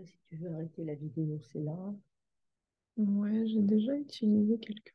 Après, si tu veux arrêter la vidéo, c'est là. Ouais, j'ai déjà utilisé quelques.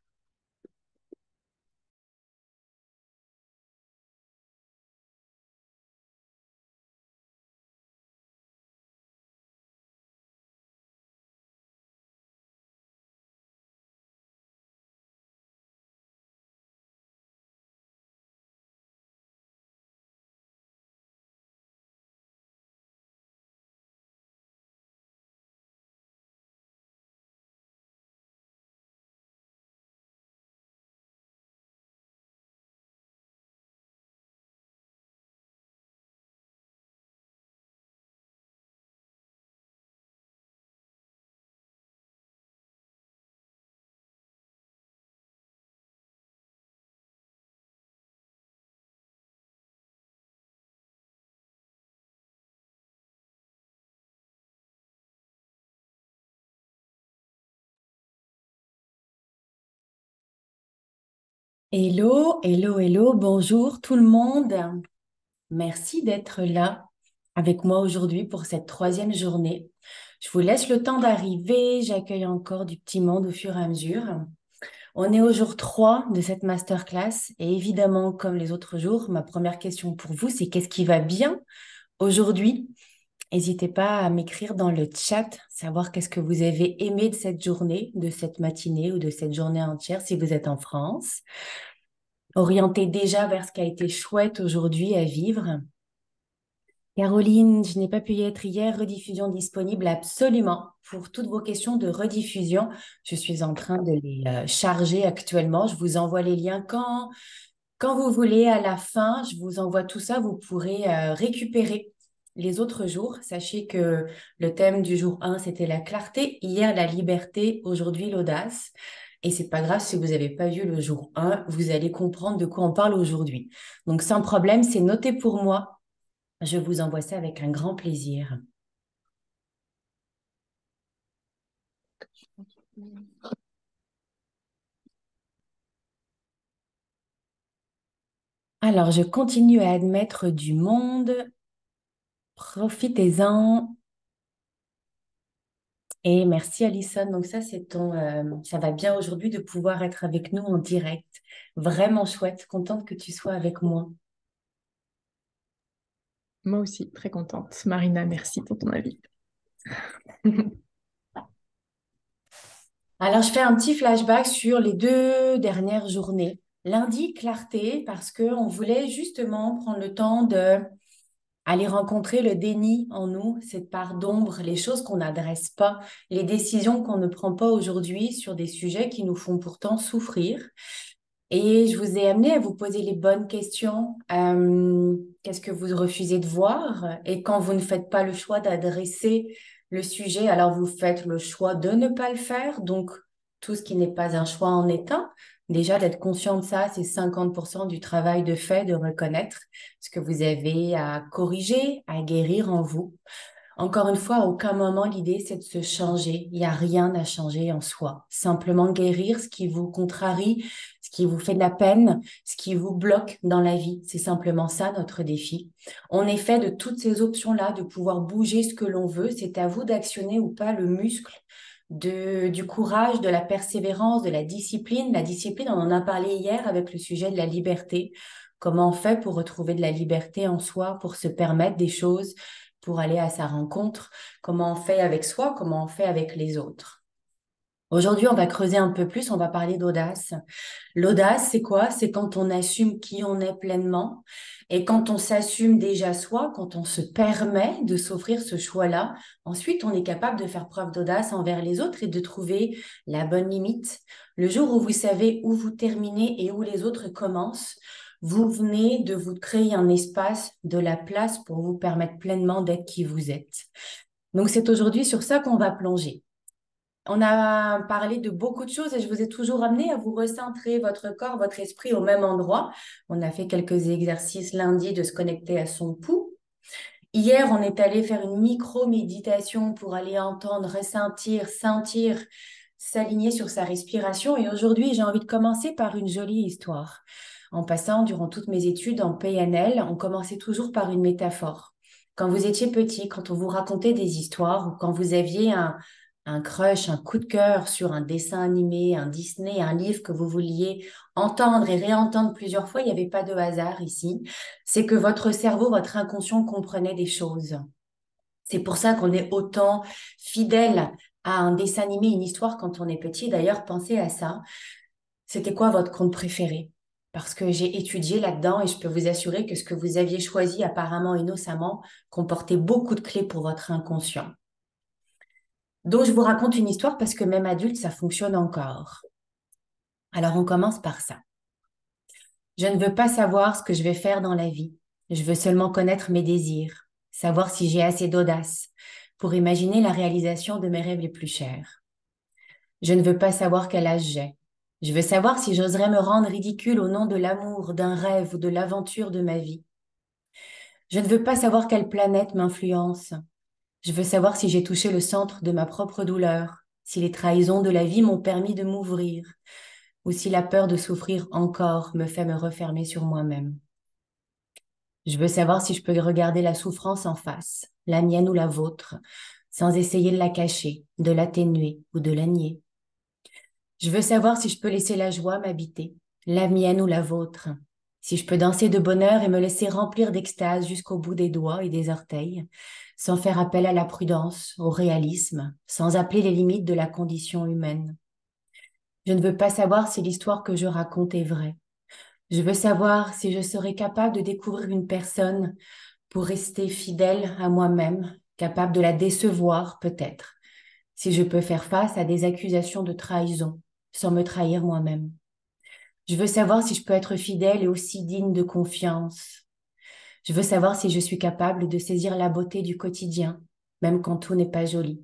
Hello, hello, hello, bonjour tout le monde. Merci d'être là avec moi aujourd'hui pour cette troisième journée. Je vous laisse le temps d'arriver, j'accueille encore du petit monde au fur et à mesure. On est au jour 3 de cette masterclass et évidemment, comme les autres jours, ma première question pour vous, c'est qu'est-ce qui va bien aujourd'hui? N'hésitez pas à m'écrire dans le chat, savoir qu'est-ce que vous avez aimé de cette journée, de cette matinée ou de cette journée entière si vous êtes en France. Orientez déjà vers ce qui a été chouette aujourd'hui à vivre. Caroline, je n'ai pas pu y être hier. Rediffusion disponible absolument pour toutes vos questions de rediffusion. Je suis en train de les charger actuellement. Je vous envoie les liens quand vous voulez. À la fin, je vous envoie tout ça. Vous pourrez récupérer les autres jours. Sachez que le thème du jour 1, c'était la clarté. Hier, la liberté. Aujourd'hui, l'audace. Et c'est pas grave si vous n'avez pas vu le jour 1, vous allez comprendre de quoi on parle aujourd'hui. Donc, sans problème, c'est noté pour moi. Je vous envoie ça avec un grand plaisir. Alors, je continue à admettre du monde. Profitez-en. Et merci Alison. Donc ça, ça va bien aujourd'hui de pouvoir être avec nous en direct. Vraiment chouette. Contente que tu sois avec moi. Moi aussi, très contente. Marina, merci pour ton avis. Alors, je fais un petit flashback sur les 2 dernières journées. Lundi, clarté, parce qu'on voulait justement prendre le temps de aller rencontrer le déni en nous, cette part d'ombre, les choses qu'on n'adresse pas, les décisions qu'on ne prend pas aujourd'hui sur des sujets qui nous font pourtant souffrir. Et je vous ai amené à vous poser les bonnes questions. Qu'est-ce que vous refusez de voir? Et quand vous ne faites pas le choix d'adresser le sujet, alors vous faites le choix de ne pas le faire. Donc, tout ce qui n'est pas un choix en est un. Déjà, d'être conscient de ça, c'est 50% du travail de fait, de reconnaître ce que vous avez à corriger, à guérir en vous. Encore une fois, à aucun moment l'idée c'est de se changer. Il n'y a rien à changer en soi. Simplement guérir ce qui vous contrarie, ce qui vous fait de la peine, ce qui vous bloque dans la vie. C'est simplement ça notre défi. On est fait de toutes ces options-là, de pouvoir bouger ce que l'on veut. C'est à vous d'actionner ou pas le muscle du courage, de la persévérance, de la discipline. La discipline, on en a parlé hier avec le sujet de la liberté. Comment on fait pour retrouver de la liberté en soi, pour se permettre des choses, pour aller à sa rencontre? Comment on fait avec soi? Comment on fait avec les autres? Aujourd'hui, on va creuser un peu plus, on va parler d'audace. L'audace, c'est quoi? C'est quand on assume qui on est pleinement et quand on s'assume déjà soi, quand on se permet de s'offrir ce choix-là, ensuite on est capable de faire preuve d'audace envers les autres et de trouver la bonne limite. Le jour où vous savez où vous terminez et où les autres commencent, vous venez de vous créer un espace, de la place pour vous permettre pleinement d'être qui vous êtes. Donc c'est aujourd'hui sur ça qu'on va plonger. On a parlé de beaucoup de choses et je vous ai toujours amené à vous recentrer votre corps, votre esprit au même endroit. On a fait quelques exercices lundi de se connecter à son pouls. Hier, on est allé faire une micro-méditation pour aller entendre, ressentir, sentir, s'aligner sur sa respiration. Et aujourd'hui, j'ai envie de commencer par une jolie histoire. En passant, durant toutes mes études en PNL, on commençait toujours par une métaphore. Quand vous étiez petit, quand on vous racontait des histoires ou quand vous aviez un crush, un coup de cœur sur un dessin animé, un Disney, un livre que vous vouliez entendre et réentendre plusieurs fois, il n'y avait pas de hasard ici. C'est que votre cerveau, votre inconscient comprenait des choses. C'est pour ça qu'on est autant fidèle à un dessin animé, une histoire quand on est petit. D'ailleurs, pensez à ça. C'était quoi votre conte préféré? Parce que j'ai étudié là-dedans et je peux vous assurer que ce que vous aviez choisi apparemment innocemment comportait beaucoup de clés pour votre inconscient. Donc, je vous raconte une histoire parce que même adulte, ça fonctionne encore. Alors, on commence par ça. Je ne veux pas savoir ce que je vais faire dans la vie. Je veux seulement connaître mes désirs, savoir si j'ai assez d'audace pour imaginer la réalisation de mes rêves les plus chers. Je ne veux pas savoir quel âge j'ai. Je veux savoir si j'oserais me rendre ridicule au nom de l'amour, d'un rêve ou de l'aventure de ma vie. Je ne veux pas savoir quelle planète m'influence. Je veux savoir si j'ai touché le centre de ma propre douleur, si les trahisons de la vie m'ont permis de m'ouvrir, ou si la peur de souffrir encore me fait me refermer sur moi-même. Je veux savoir si je peux regarder la souffrance en face, la mienne ou la vôtre, sans essayer de la cacher, de l'atténuer ou de la nier. Je veux savoir si je peux laisser la joie m'habiter, la mienne ou la vôtre, si je peux danser de bonheur et me laisser remplir d'extase jusqu'au bout des doigts et des orteils, sans faire appel à la prudence, au réalisme, sans appeler les limites de la condition humaine. Je ne veux pas savoir si l'histoire que je raconte est vraie. Je veux savoir si je serai capable de découvrir une personne pour rester fidèle à moi-même, capable de la décevoir peut-être, si je peux faire face à des accusations de trahison sans me trahir moi-même. Je veux savoir si je peux être fidèle et aussi digne de confiance. Je veux savoir si je suis capable de saisir la beauté du quotidien, même quand tout n'est pas joli,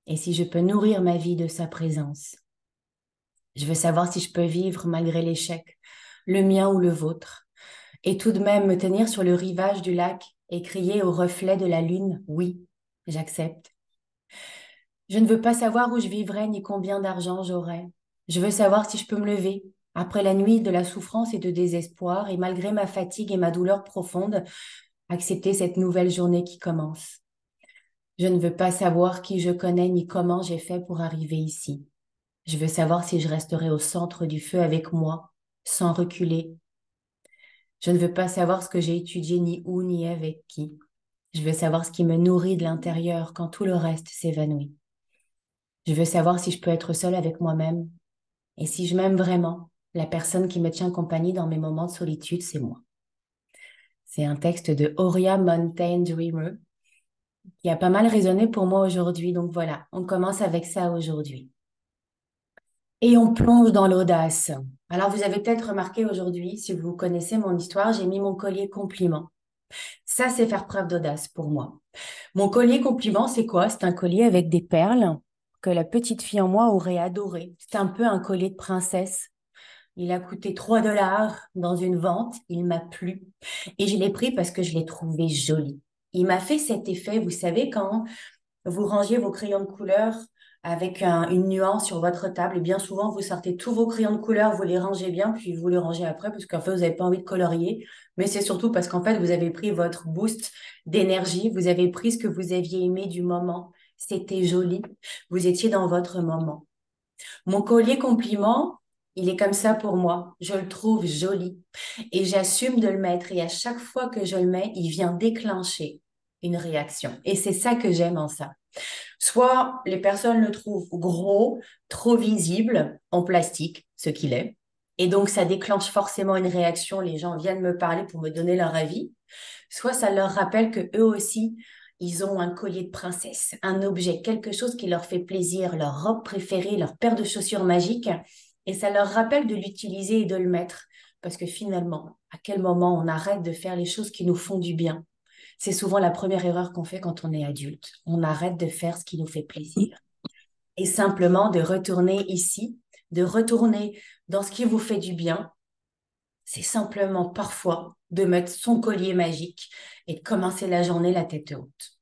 et si je peux nourrir ma vie de sa présence. Je veux savoir si je peux vivre malgré l'échec, le mien ou le vôtre, et tout de même me tenir sur le rivage du lac et crier au reflet de la lune, oui, j'accepte. Je ne veux pas savoir où je vivrai ni combien d'argent j'aurai. Je veux savoir si je peux me lever après la nuit de la souffrance et de désespoir et malgré ma fatigue et ma douleur profonde, accepter cette nouvelle journée qui commence. Je ne veux pas savoir qui je connais ni comment j'ai fait pour arriver ici. Je veux savoir si je resterai au centre du feu avec moi, sans reculer. Je ne veux pas savoir ce que j'ai étudié ni où ni avec qui. Je veux savoir ce qui me nourrit de l'intérieur quand tout le reste s'évanouit. Je veux savoir si je peux être seule avec moi-même et si je m'aime vraiment. La personne qui me tient compagnie dans mes moments de solitude, c'est moi. C'est un texte de Horia Mountain Dreamer qui a pas mal résonné pour moi aujourd'hui. Donc voilà, on commence avec ça aujourd'hui. Et on plonge dans l'audace. Alors vous avez peut-être remarqué aujourd'hui, si vous connaissez mon histoire, j'ai mis mon collier compliment. Ça, c'est faire preuve d'audace pour moi. Mon collier compliment, c'est quoi? C'est un collier avec des perles que la petite fille en moi aurait adoré. C'est un peu un collier de princesse. Il a coûté 3 dollars dans une vente. Il m'a plu. Et je l'ai pris parce que je l'ai trouvé joli. Il m'a fait cet effet, vous savez, quand vous rangiez vos crayons de couleur avec une nuance sur votre table, et bien souvent, vous sortez tous vos crayons de couleur, vous les rangez bien, puis vous les rangez après, parce qu'en fait, vous n'avez pas envie de colorier. Mais c'est surtout parce qu'en fait, vous avez pris votre boost d'énergie, vous avez pris ce que vous aviez aimé du moment. C'était joli. Vous étiez dans votre moment. Mon collier compliment, il est comme ça pour moi. Je le trouve joli et j'assume de le mettre. Et à chaque fois que je le mets, il vient déclencher une réaction. Et c'est ça que j'aime en ça. Soit les personnes le trouvent gros, trop visible, en plastique, ce qu'il est. Et donc, ça déclenche forcément une réaction. Les gens viennent me parler pour me donner leur avis. Soit ça leur rappelle que eux aussi, ils ont un collier de princesse, un objet, quelque chose qui leur fait plaisir, leur robe préférée, leur paire de chaussures magiques. Et ça leur rappelle de l'utiliser et de le mettre. Parce que finalement, à quel moment on arrête de faire les choses qui nous font du bien? C'est souvent la première erreur qu'on fait quand on est adulte. On arrête de faire ce qui nous fait plaisir. Et simplement de retourner ici, de retourner dans ce qui vous fait du bien, c'est simplement parfois de mettre son collier magique et de commencer la journée la tête haute.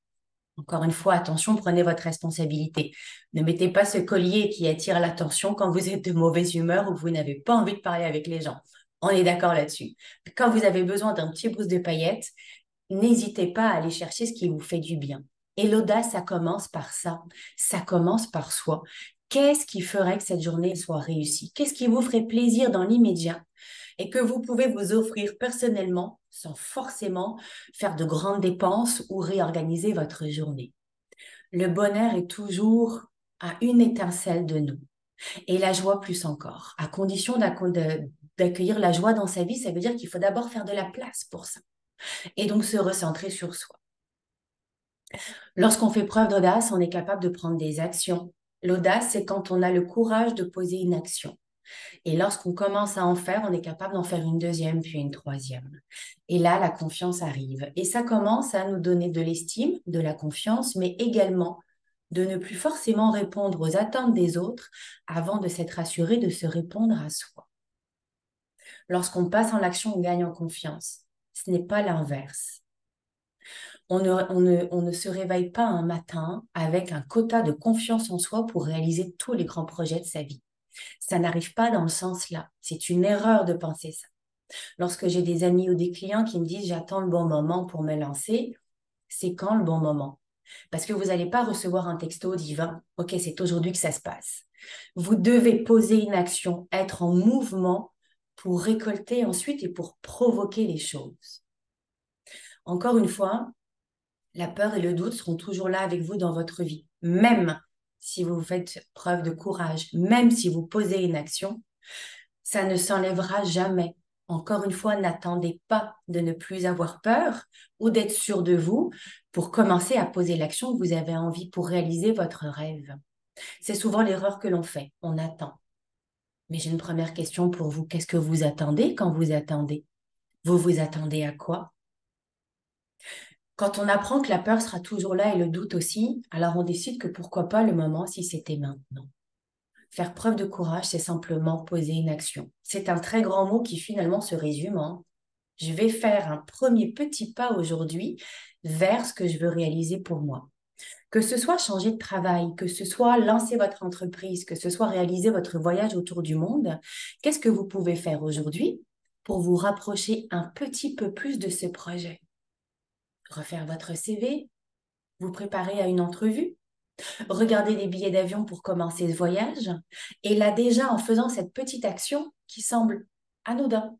Encore une fois, attention, prenez votre responsabilité. Ne mettez pas ce collier qui attire l'attention quand vous êtes de mauvaise humeur ou que vous n'avez pas envie de parler avec les gens. On est d'accord là-dessus. Quand vous avez besoin d'un petit boost de paillettes, n'hésitez pas à aller chercher ce qui vous fait du bien. Et l'audace, ça commence par ça. Ça commence par soi. Qu'est-ce qui ferait que cette journée soit réussie? Qu'est-ce qui vous ferait plaisir dans l'immédiat et que vous pouvez vous offrir personnellement sans forcément faire de grandes dépenses ou réorganiser votre journée? Le bonheur est toujours à une étincelle de nous et la joie plus encore. À condition d'accueillir la joie dans sa vie, ça veut dire qu'il faut d'abord faire de la place pour ça et donc se recentrer sur soi. Lorsqu'on fait preuve d'audace, on est capable de prendre des actions. L'audace, c'est quand on a le courage de poser une action. Et lorsqu'on commence à en faire, on est capable d'en faire une deuxième, puis une troisième. Et là, la confiance arrive. Et ça commence à nous donner de l'estime, de la confiance, mais également de ne plus forcément répondre aux attentes des autres avant de s'être assuré de se répondre à soi. Lorsqu'on passe en action, on gagne en confiance. Ce n'est pas l'inverse. On ne se réveille pas un matin avec un quota de confiance en soi pour réaliser tous les grands projets de sa vie. Ça n'arrive pas dans le sens-là. C'est une erreur de penser ça. Lorsque j'ai des amis ou des clients qui me disent j'attends le bon moment pour me lancer, c'est quand le bon moment? Parce que vous n'allez pas recevoir un texto divin. Ok, c'est aujourd'hui que ça se passe. Vous devez poser une action, être en mouvement pour récolter ensuite et pour provoquer les choses. Encore une fois, la peur et le doute seront toujours là avec vous dans votre vie. Même si vous faites preuve de courage, même si vous posez une action, ça ne s'enlèvera jamais. Encore une fois, n'attendez pas de ne plus avoir peur ou d'être sûr de vous pour commencer à poser l'action que vous avez envie pour réaliser votre rêve. C'est souvent l'erreur que l'on fait. On attend. Mais j'ai une première question pour vous. Qu'est-ce que vous attendez quand vous attendez? Vous vous attendez à quoi? Quand on apprend que la peur sera toujours là et le doute aussi, alors on décide que pourquoi pas le moment si c'était maintenant. Faire preuve de courage, c'est simplement poser une action. C'est un très grand mot qui finalement se résume en je vais faire un premier petit pas aujourd'hui vers ce que je veux réaliser pour moi. Que ce soit changer de travail, que ce soit lancer votre entreprise, que ce soit réaliser votre voyage autour du monde, qu'est-ce que vous pouvez faire aujourd'hui pour vous rapprocher un petit peu plus de ce projet? Refaire votre CV, vous préparer à une entrevue, regarder des billets d'avion pour commencer ce voyage. Et là déjà, en faisant cette petite action qui semble anodin,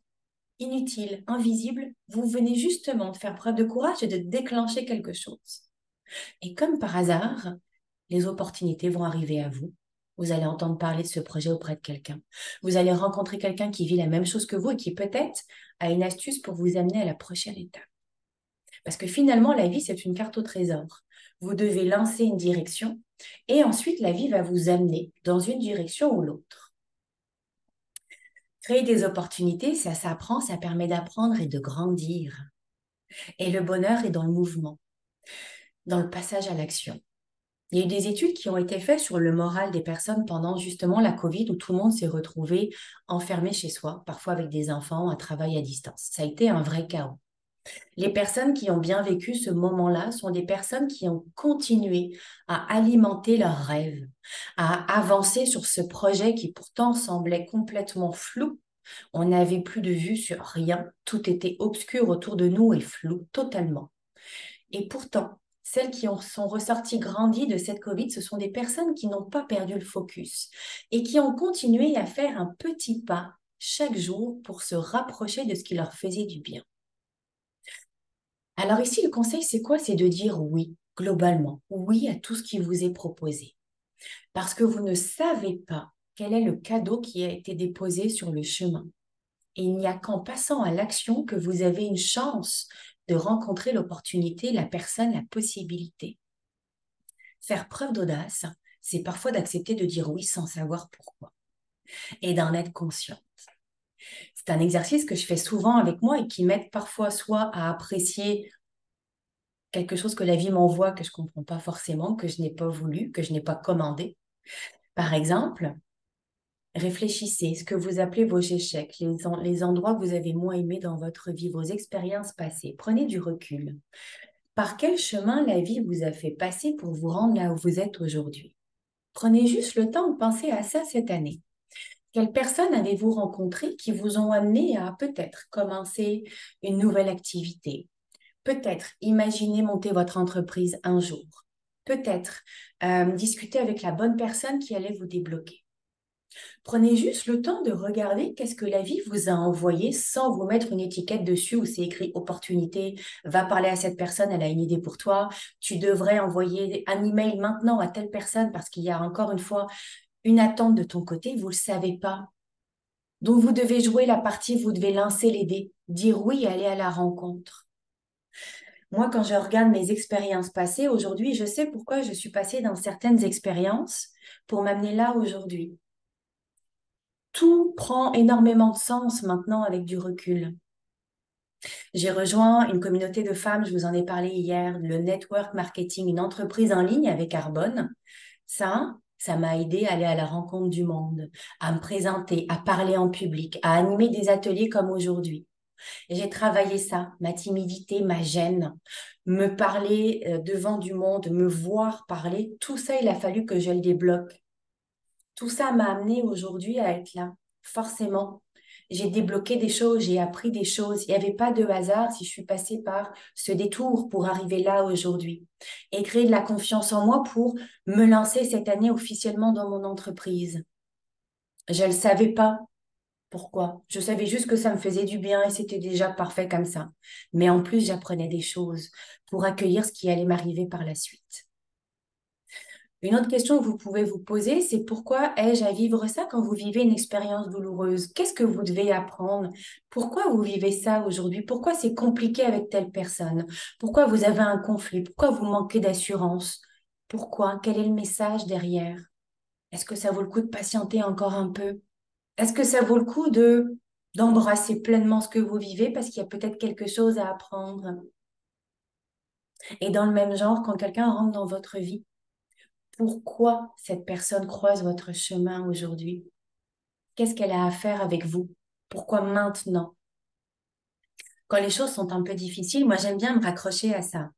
inutile, invisible, vous venez justement de faire preuve de courage et de déclencher quelque chose. Et comme par hasard, les opportunités vont arriver à vous. Vous allez entendre parler de ce projet auprès de quelqu'un. Vous allez rencontrer quelqu'un qui vit la même chose que vous et qui peut-être a une astuce pour vous amener à la prochaine étape. Parce que finalement, la vie, c'est une carte au trésor. Vous devez lancer une direction et ensuite, la vie va vous amener dans une direction ou l'autre. Créer des opportunités, ça s'apprend, ça permet d'apprendre et de grandir. Et le bonheur est dans le mouvement, dans le passage à l'action. Il y a eu des études qui ont été faites sur le moral des personnes pendant justement la Covid où tout le monde s'est retrouvé enfermé chez soi, parfois avec des enfants, un travail à distance. Ça a été un vrai chaos. Les personnes qui ont bien vécu ce moment-là sont des personnes qui ont continué à alimenter leurs rêves, à avancer sur ce projet qui pourtant semblait complètement flou. On n'avait plus de vue sur rien, tout était obscur autour de nous et flou totalement. Et pourtant, celles qui sont ressorties grandies de cette Covid, ce sont des personnes qui n'ont pas perdu le focus et qui ont continué à faire un petit pas chaque jour pour se rapprocher de ce qui leur faisait du bien. Alors ici, le conseil, c'est quoi? C'est de dire oui, globalement, oui à tout ce qui vous est proposé. Parce que vous ne savez pas quel est le cadeau qui a été déposé sur le chemin. Et il n'y a qu'en passant à l'action que vous avez une chance de rencontrer l'opportunité, la personne, la possibilité. Faire preuve d'audace, c'est parfois d'accepter de dire oui sans savoir pourquoi et d'en être consciente. C'est un exercice que je fais souvent avec moi et qui m'aide parfois soit à apprécier quelque chose que la vie m'envoie que je ne comprends pas forcément, que je n'ai pas voulu, que je n'ai pas commandé. Par exemple, réfléchissez ce que vous appelez vos échecs, les endroits que vous avez moins aimés dans votre vie, vos expériences passées. Prenez du recul. Par quel chemin la vie vous a fait passer pour vous rendre là où vous êtes aujourd'hui? Prenez juste le temps de penser à ça cette année. Quelles personnes avez-vous rencontrées qui vous ont amené à peut-être commencer une nouvelle activité Peut-être, imaginez monter votre entreprise un jour. Peut-être, discuter avec la bonne personne qui allait vous débloquer. Prenez juste le temps de regarder qu'est-ce que la vie vous a envoyé sans vous mettre une étiquette dessus où c'est écrit opportunité, va parler à cette personne, elle a une idée pour toi, tu devrais envoyer un email maintenant à telle personne parce qu'il y a encore une fois une attente de ton côté, vous ne le savez pas. Donc vous devez jouer la partie, vous devez lancer les dés, dire oui et aller à la rencontre. Moi, quand je regarde mes expériences passées, aujourd'hui, je sais pourquoi je suis passée dans certaines expériences pour m'amener là aujourd'hui. Tout prend énormément de sens maintenant avec du recul. J'ai rejoint une communauté de femmes, je vous en ai parlé hier, le network marketing, une entreprise en ligne avec Arbonne. Ça m'a aidé à aller à la rencontre du monde, à me présenter, à parler en public, à animer des ateliers comme aujourd'hui. Et j'ai travaillé ça, ma timidité, ma gêne, me parler devant du monde, me voir parler, tout ça, il a fallu que je le débloque. Tout ça m'a amené aujourd'hui à être là. Forcément, j'ai débloqué des choses, j'ai appris des choses. Il n'y avait pas de hasard si je suis passée par ce détour pour arriver là aujourd'hui et créer de la confiance en moi pour me lancer cette année officiellement dans mon entreprise. Je ne le savais pas. Pourquoi? Je savais juste que ça me faisait du bien et c'était déjà parfait comme ça. Mais en plus, j'apprenais des choses pour accueillir ce qui allait m'arriver par la suite. Une autre question que vous pouvez vous poser, c'est pourquoi ai-je à vivre ça quand vous vivez une expérience douloureuse? Qu'est-ce que vous devez apprendre? Pourquoi vous vivez ça aujourd'hui? Pourquoi c'est compliqué avec telle personne? Pourquoi vous avez un conflit? Pourquoi vous manquez d'assurance? Pourquoi? Quel est le message derrière? Est-ce que ça vaut le coup de patienter encore un peu? Est-ce que ça vaut le coup d'embrasser pleinement ce que vous vivez parce qu'il y a peut-être quelque chose à apprendre? Et dans le même genre, quand quelqu'un rentre dans votre vie, pourquoi cette personne croise votre chemin aujourd'hui? Qu'est-ce qu'elle a à faire avec vous? Pourquoi maintenant? Quand les choses sont un peu difficiles, moi j'aime bien me raccrocher à ça.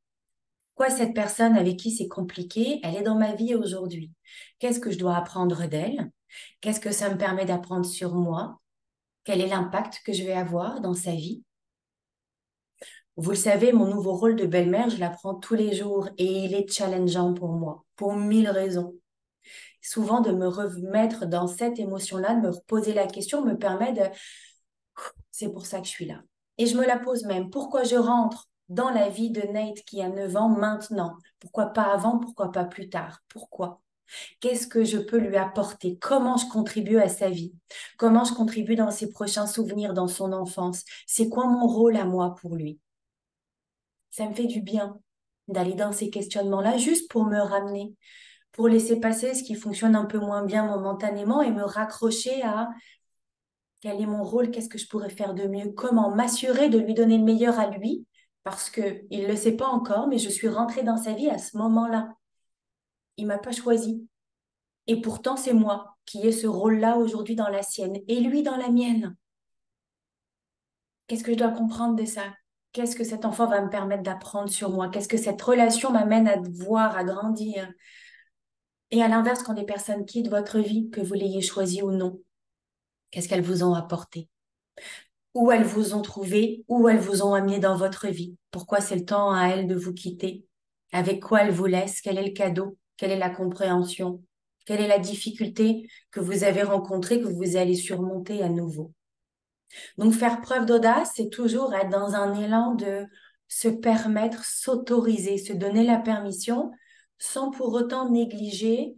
Pourquoi cette personne avec qui c'est compliqué, elle est dans ma vie aujourd'hui? Qu'est-ce que je dois apprendre d'elle? Qu'est-ce que ça me permet d'apprendre sur moi? Quel est l'impact que je vais avoir dans sa vie? Vous le savez, mon nouveau rôle de belle-mère, je l'apprends tous les jours et il est challengeant pour moi, pour 1000 raisons. Souvent, de me remettre dans cette émotion-là, de me reposer la question, me permet de... C'est pour ça que je suis là. Et je me la pose même. Pourquoi je rentre dans la vie de Nate qui a 9 ans maintenant? Pourquoi pas avant? Pourquoi pas plus tard? Pourquoi? Qu'est-ce que je peux lui apporter? Comment je contribue à sa vie? Comment je contribue dans ses prochains souvenirs, dans son enfance? C'est quoi mon rôle à moi pour lui? Ça me fait du bien d'aller dans ces questionnements-là juste pour me ramener, pour laisser passer ce qui fonctionne un peu moins bien momentanément et me raccrocher à quel est mon rôle, qu'est-ce que je pourrais faire de mieux, comment m'assurer de lui donner le meilleur à lui, parce qu'il ne le sait pas encore, mais je suis rentrée dans sa vie à ce moment-là. Il ne m'a pas choisi. Et pourtant, c'est moi qui ai ce rôle-là aujourd'hui dans la sienne et lui dans la mienne. Qu'est-ce que je dois comprendre de ça? Qu'est-ce que cet enfant va me permettre d'apprendre sur moi? Qu'est-ce que cette relation m'amène à voir, à grandir? Et à l'inverse, quand des personnes quittent votre vie, que vous l'ayez choisi ou non, qu'est-ce qu'elles vous ont apporté? Où elles vous ont trouvé? Où elles vous ont amené dans votre vie? Pourquoi c'est le temps à elles de vous quitter? Avec quoi elles vous laissent? Quel est le cadeau? Quelle est la compréhension? Quelle est la difficulté que vous avez rencontrée, que vous allez surmonter à nouveau? Donc, faire preuve d'audace, c'est toujours être dans un élan de se permettre, s'autoriser, se donner la permission sans pour autant négliger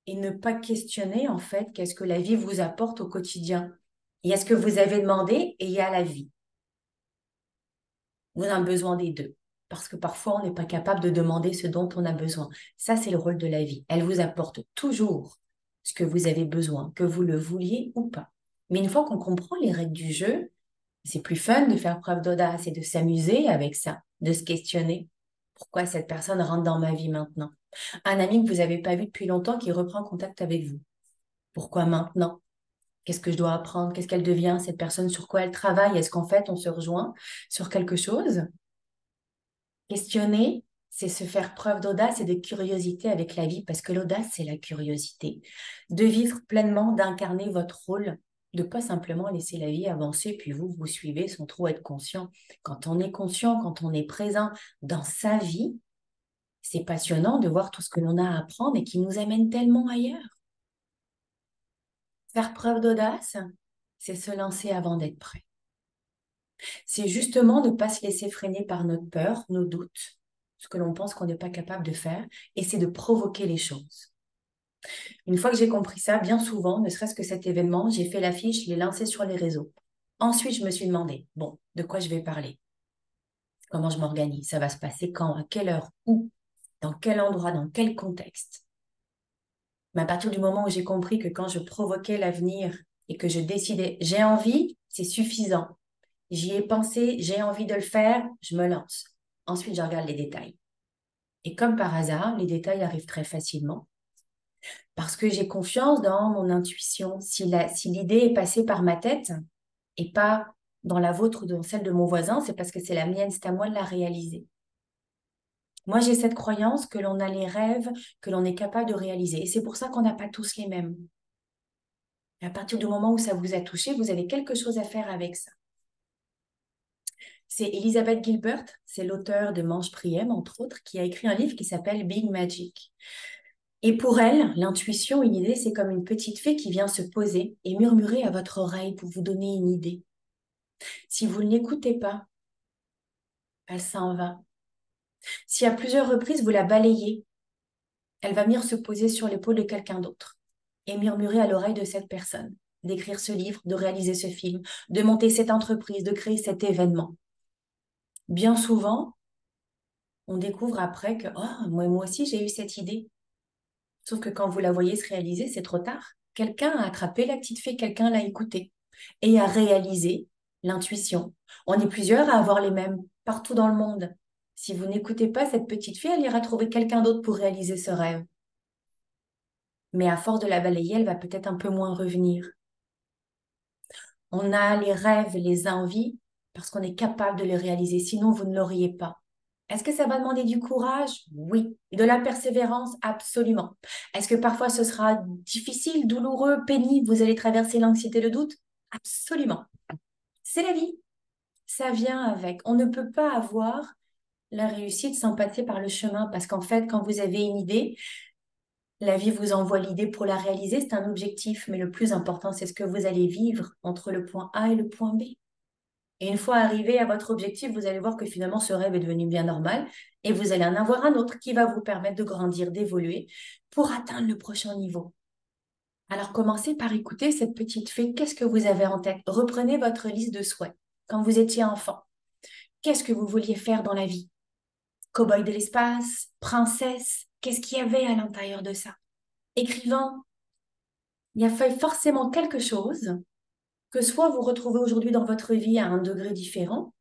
et ne pas questionner, en fait, qu'est-ce que la vie vous apporte au quotidien. Il y a ce que vous avez demandé et il y a la vie. Vous avez besoin des deux. Parce que parfois, on n'est pas capable de demander ce dont on a besoin. Ça, c'est le rôle de la vie. Elle vous apporte toujours ce que vous avez besoin, que vous le vouliez ou pas. Mais une fois qu'on comprend les règles du jeu, c'est plus fun de faire preuve d'audace et de s'amuser avec ça, de se questionner. Pourquoi cette personne rentre dans ma vie maintenant? Un ami que vous n'avez pas vu depuis longtemps qui reprend contact avec vous. Pourquoi maintenant? Qu'est-ce que je dois apprendre? Qu'est-ce qu'elle devient, cette personne? Sur quoi elle travaille? Est-ce qu'en fait, on se rejoint sur quelque chose? Questionner, c'est se faire preuve d'audace et de curiosité avec la vie, parce que l'audace, c'est la curiosité. De vivre pleinement, d'incarner votre rôle de pas simplement laisser la vie avancer, puis vous suivez sans trop être conscient. Quand on est conscient, quand on est présent dans sa vie, c'est passionnant de voir tout ce que l'on a à apprendre et qui nous amène tellement ailleurs. Faire preuve d'audace, c'est se lancer avant d'être prêt. C'est justement ne pas se laisser freiner par notre peur, nos doutes, ce que l'on pense qu'on n'est pas capable de faire, et c'est de provoquer les choses. Une fois que j'ai compris ça, bien souvent, ne serait-ce que cet événement, j'ai fait l'affiche, je l'ai lancé sur les réseaux. Ensuite, je me suis demandé, bon, de quoi je vais parler? Comment je m'organise? Ça va se passer quand? À quelle heure? Où? Dans quel endroit? Dans quel contexte? Mais à partir du moment où j'ai compris que quand je provoquais l'avenir et que je décidais, j'ai envie, c'est suffisant. J'y ai pensé, j'ai envie de le faire, je me lance. Ensuite, je regarde les détails. Et comme par hasard, les détails arrivent très facilement parce que j'ai confiance dans mon intuition. Si l'idée est passée par ma tête et pas dans la vôtre ou dans celle de mon voisin, c'est parce que c'est la mienne, c'est à moi de la réaliser. Moi, j'ai cette croyance que l'on a les rêves que l'on est capable de réaliser. Et c'est pour ça qu'on n'a pas tous les mêmes. Et à partir du moment où ça vous a touché, vous avez quelque chose à faire avec ça. C'est Elizabeth Gilbert, c'est l'auteur de Mange Priem, entre autres, qui a écrit un livre qui s'appelle Big Magic. Et pour elle, l'intuition, une idée, c'est comme une petite fée qui vient se poser et murmurer à votre oreille pour vous donner une idée. Si vous ne l'écoutez pas, elle s'en va. Si à plusieurs reprises vous la balayez, elle va venir se poser sur l'épaule de quelqu'un d'autre et murmurer à l'oreille de cette personne, d'écrire ce livre, de réaliser ce film, de monter cette entreprise, de créer cet événement. Bien souvent, on découvre après que oh, moi aussi j'ai eu cette idée. Sauf que quand vous la voyez se réaliser, c'est trop tard. Quelqu'un a attrapé la petite fée, quelqu'un l'a écoutée et a réalisé l'intuition. On est plusieurs à avoir les mêmes partout dans le monde. Si vous n'écoutez pas cette petite fille, elle ira trouver quelqu'un d'autre pour réaliser ce rêve. Mais à force de la balayer, elle va peut-être un peu moins revenir. On a les rêves, les envies, parce qu'on est capable de les réaliser. Sinon, vous ne l'auriez pas. Est-ce que ça va demander du courage? Oui. De la persévérance? Absolument. Est-ce que parfois ce sera difficile, douloureux, pénible? Vous allez traverser l'anxiété, le doute? Absolument. C'est la vie. Ça vient avec. On ne peut pas avoir la réussite sans passer par le chemin parce qu'en fait, quand vous avez une idée, la vie vous envoie l'idée pour la réaliser. C'est un objectif, mais le plus important, c'est ce que vous allez vivre entre le point A et le point B. Et une fois arrivé à votre objectif, vous allez voir que finalement, ce rêve est devenu bien normal et vous allez en avoir un autre qui va vous permettre de grandir, d'évoluer pour atteindre le prochain niveau. Alors, commencez par écouter cette petite fée. Qu'est-ce que vous avez en tête? Reprenez votre liste de souhaits. Quand vous étiez enfant, qu'est-ce que vous vouliez faire dans la vie? Cow-boy de l'espace? Princesse? Qu'est-ce qu'il y avait à l'intérieur de ça? Écrivain? Il y a fait forcément quelque chose que soit vous retrouvez aujourd'hui dans votre vie à un degré différent,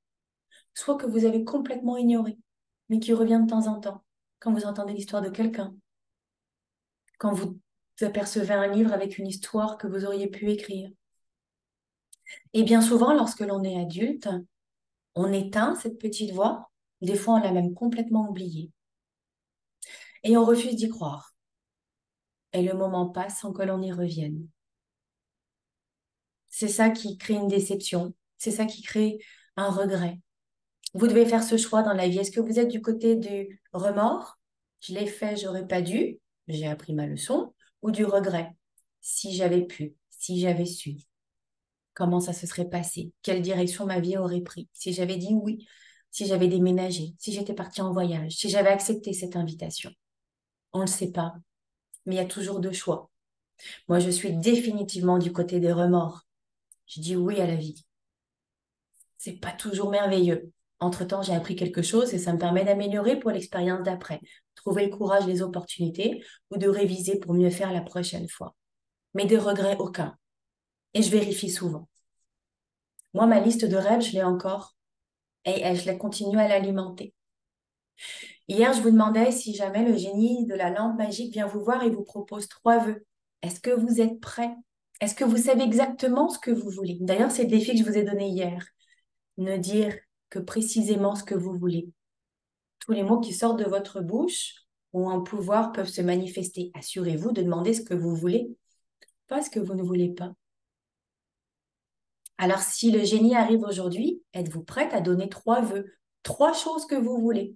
soit que vous avez complètement ignoré, mais qui revient de temps en temps, quand vous entendez l'histoire de quelqu'un, quand vous apercevez un livre avec une histoire que vous auriez pu écrire. Et bien souvent, lorsque l'on est adulte, on éteint cette petite voix, des fois on l'a même complètement oubliée, et on refuse d'y croire. Et le moment passe sans que l'on y revienne. C'est ça qui crée une déception, c'est ça qui crée un regret. Vous devez faire ce choix dans la vie. Est-ce que vous êtes du côté du remords? Je l'ai fait, j'aurais pas dû, j'ai appris ma leçon, ou du regret? Si j'avais pu, si j'avais su, comment ça se serait passé? Quelle direction ma vie aurait pris? Si j'avais dit oui, si j'avais déménagé, si j'étais partie en voyage, si j'avais accepté cette invitation. On ne le sait pas, mais il y a toujours deux choix. Moi, je suis définitivement du côté des remords. Je dis oui à la vie. C'est pas toujours merveilleux. Entre-temps, j'ai appris quelque chose et ça me permet d'améliorer pour l'expérience d'après. Trouver le courage, les opportunités ou de réviser pour mieux faire la prochaine fois. Mais de regrets aucun. Et je vérifie souvent. Moi, ma liste de rêves, je l'ai encore et je la continue à l'alimenter. Hier, je vous demandais si jamais le génie de la lampe magique vient vous voir et vous propose 3 vœux. Est-ce que vous êtes prêts? Est-ce que vous savez exactement ce que vous voulez? D'ailleurs, c'est le défi que je vous ai donné hier. Ne dire que précisément ce que vous voulez. Tous les mots qui sortent de votre bouche ont un pouvoir, peuvent se manifester. Assurez-vous de demander ce que vous voulez, pas ce que vous ne voulez pas. Alors, si le génie arrive aujourd'hui, êtes-vous prête à donner 3 vœux, 3 choses que vous voulez?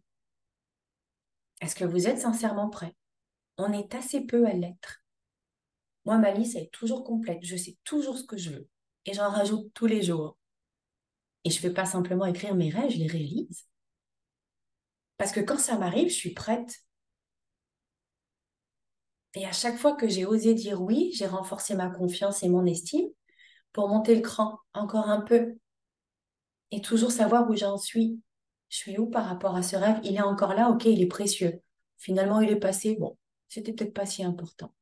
Est-ce que vous êtes sincèrement prêt? On est assez peu à l'être. Moi, ma liste, elle est toujours complète. Je sais toujours ce que je veux. Et j'en rajoute tous les jours. Et je ne fais pas simplement écrire mes rêves, je les réalise. Parce que quand ça m'arrive, je suis prête. Et à chaque fois que j'ai osé dire oui, j'ai renforcé ma confiance et mon estime pour monter le cran encore un peu et toujours savoir où j'en suis. Je suis où par rapport à ce rêve? Il est encore là, ok, il est précieux. Finalement, il est passé, bon, c'était peut-être pas si important.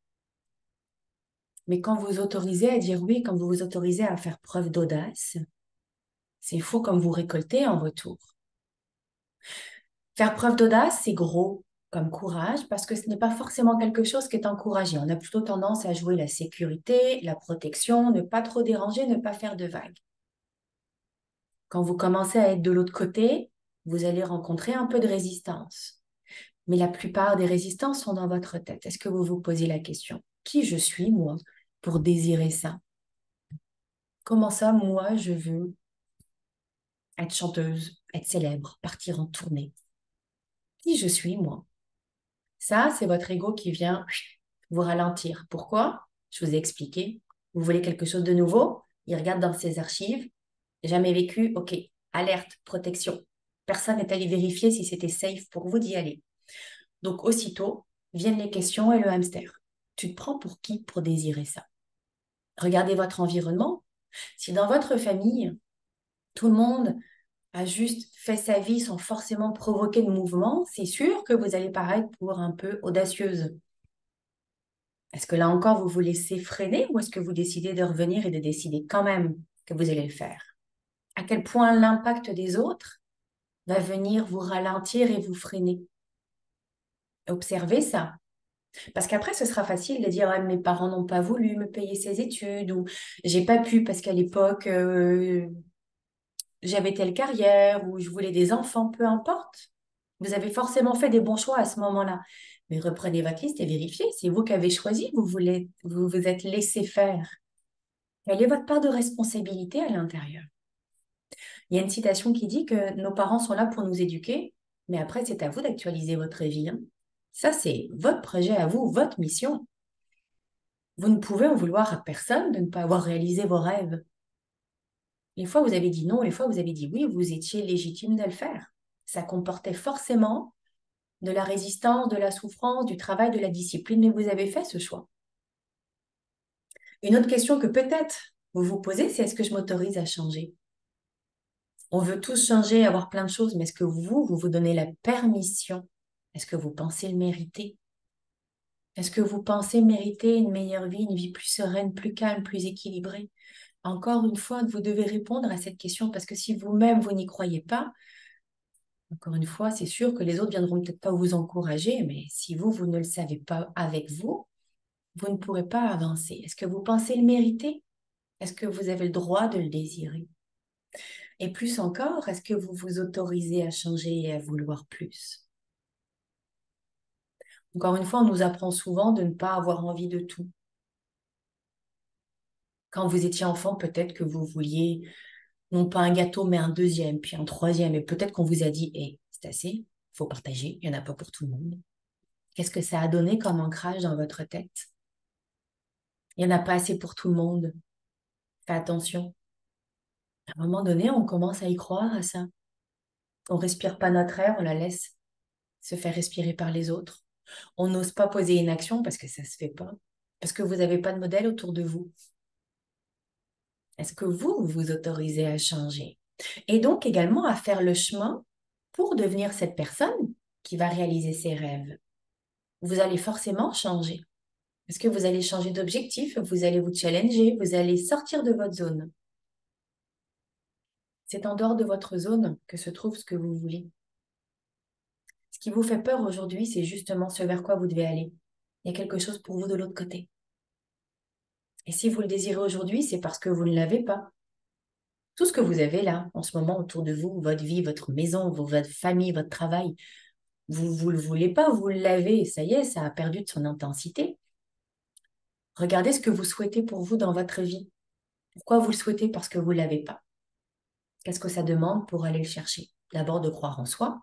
Mais quand vous autorisez à dire oui, quand vous vous autorisez à faire preuve d'audace, c'est fou comme vous récoltez en retour. Faire preuve d'audace, c'est gros comme courage parce que ce n'est pas forcément quelque chose qui est encouragé. On a plutôt tendance à jouer la sécurité, la protection, ne pas trop déranger, ne pas faire de vagues. Quand vous commencez à être de l'autre côté, vous allez rencontrer un peu de résistance. Mais la plupart des résistances sont dans votre tête. Est-ce que vous vous posez la question, qui je suis, moi, pour désirer ça? Comment ça, moi, je veux être chanteuse, être célèbre, partir en tournée? Qui je suis, moi? Ça, c'est votre ego qui vient vous ralentir. Pourquoi? Je vous ai expliqué. Vous voulez quelque chose de nouveau? Il regarde dans ses archives. Jamais vécu? Ok. Alerte, protection. Personne n'est allé vérifier si c'était safe pour vous d'y aller. Donc, aussitôt, viennent les questions et le hamster. Tu te prends pour qui pour désirer ça? Regardez votre environnement. Si dans votre famille, tout le monde a juste fait sa vie sans forcément provoquer de mouvement, c'est sûr que vous allez paraître pour un peu audacieuse. Est-ce que là encore, vous vous laissez freiner ou est-ce que vous décidez de revenir et de décider quand même que vous allez le faire? À quel point l'impact des autres va venir vous ralentir et vous freiner? Observez ça. Parce qu'après, ce sera facile de dire, ah, mes parents n'ont pas voulu me payer ces études ou j'ai pas pu parce qu'à l'époque, j'avais telle carrière ou je voulais des enfants, peu importe. Vous avez forcément fait des bons choix à ce moment-là. Mais reprenez votre liste et vérifiez. C'est vous qui avez choisi, vous vous êtes laissé faire. Quelle est votre part de responsabilité à l'intérieur? Il y a une citation qui dit que nos parents sont là pour nous éduquer, mais après, c'est à vous d'actualiser votre vie, hein. Ça, c'est votre projet à vous, votre mission. Vous ne pouvez en vouloir à personne de ne pas avoir réalisé vos rêves. Les fois où vous avez dit non, les fois où vous avez dit oui, vous étiez légitime de le faire. Ça comportait forcément de la résistance, de la souffrance, du travail, de la discipline, mais vous avez fait ce choix. Une autre question que peut-être vous vous posez, c'est est-ce que je m'autorise à changer? On veut tous changer, avoir plein de choses, mais est-ce que vous vous donnez la permission? Est-ce que vous pensez le mériter? Est-ce que vous pensez mériter une meilleure vie, une vie plus sereine, plus calme, plus équilibrée? Encore une fois, vous devez répondre à cette question parce que si vous-même, vous n'y croyez pas, encore une fois, c'est sûr que les autres viendront peut-être pas vous encourager, mais si vous, vous ne le savez pas avec vous, vous ne pourrez pas avancer. Est-ce que vous pensez le mériter? Est-ce que vous avez le droit de le désirer? Et plus encore, est-ce que vous vous autorisez à changer et à vouloir plus? Encore une fois, on nous apprend souvent de ne pas avoir envie de tout. Quand vous étiez enfant, peut-être que vous vouliez non pas un gâteau, mais un deuxième, puis un troisième. Et peut-être qu'on vous a dit, hé, c'est assez, il faut partager, il n'y en a pas pour tout le monde. Qu'est-ce que ça a donné comme ancrage dans votre tête? Il n'y en a pas assez pour tout le monde. Fais attention. À un moment donné, on commence à y croire à ça. On respire pas notre air, on la laisse se faire respirer par les autres. On n'ose pas poser une action parce que ça ne se fait pas. Parce que vous n'avez pas de modèle autour de vous. Est-ce que vous vous autorisez à changer? Et donc également à faire le chemin pour devenir cette personne qui va réaliser ses rêves. Vous allez forcément changer. Est-ce que vous allez changer d'objectif? Vous allez vous challenger, vous allez sortir de votre zone. C'est en dehors de votre zone que se trouve ce que vous voulez. Ce qui vous fait peur aujourd'hui, c'est justement ce vers quoi vous devez aller. Il y a quelque chose pour vous de l'autre côté. Et si vous le désirez aujourd'hui, c'est parce que vous ne l'avez pas. Tout ce que vous avez là, en ce moment, autour de vous, votre vie, votre maison, votre famille, votre travail, vous le voulez pas, vous l'avez, ça y est, ça a perdu de son intensité. Regardez ce que vous souhaitez pour vous dans votre vie. Pourquoi vous le souhaitez? Parce que vous ne l'avez pas. Qu'est-ce que ça demande pour aller le chercher? D'abord de croire en soi,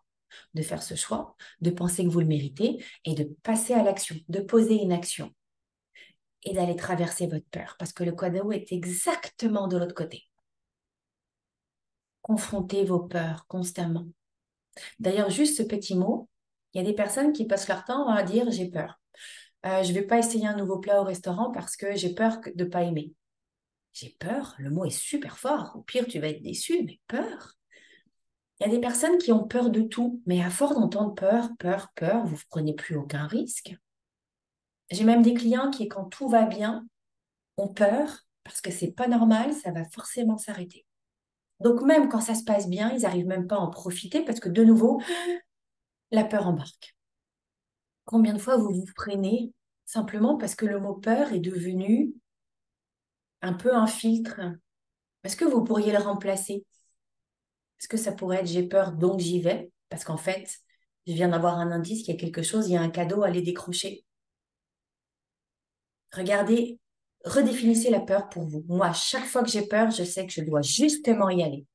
de faire ce choix, de penser que vous le méritez et de passer à l'action, de poser une action et d'aller traverser votre peur parce que le cadeau est exactement de l'autre côté. Confrontez vos peurs constamment. D'ailleurs, juste ce petit mot, il y a des personnes qui passent leur temps à dire j'ai peur. Je ne vais pas essayer un nouveau plat au restaurant parce que j'ai peur de ne pas aimer. J'ai peur, le mot est super fort. Au pire, tu vas être déçu, mais peur. Il y a des personnes qui ont peur de tout, mais à force d'entendre peur, peur, peur, vous ne prenez plus aucun risque. J'ai même des clients qui, quand tout va bien, ont peur parce que c'est pas normal, ça va forcément s'arrêter. Donc même quand ça se passe bien, ils n'arrivent même pas à en profiter parce que de nouveau, la peur embarque. Combien de fois vous vous freinez simplement parce que le mot peur est devenu un peu un filtre? Est-ce que vous pourriez le remplacer? Est-ce que ça pourrait être j'ai peur donc j'y vais? Parce qu'en fait, je viens d'avoir un indice, il y a quelque chose, il y a un cadeau à aller décrocher. Regardez, redéfinissez la peur pour vous. Moi, chaque fois que j'ai peur, je sais que je dois justement y aller.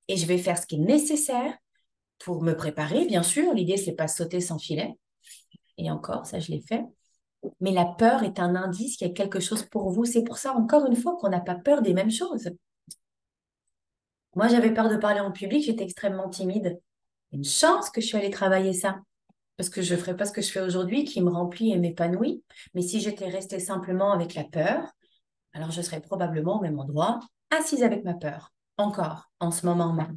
Et je vais faire ce qui est nécessaire pour me préparer, bien sûr. L'idée, c'est pas sauter sans filet. Et encore, ça, je l'ai fait. Mais la peur est un indice qu'il y a quelque chose pour vous. C'est pour ça, encore une fois, qu'on n'a pas peur des mêmes choses. Moi, j'avais peur de parler en public, j'étais extrêmement timide. Une chance que je suis allée travailler ça. Parce que je ne ferais pas ce que je fais aujourd'hui, qui me remplit et m'épanouit. Mais si j'étais restée simplement avec la peur, alors je serais probablement au même endroit, assise avec ma peur. Encore, en ce moment même.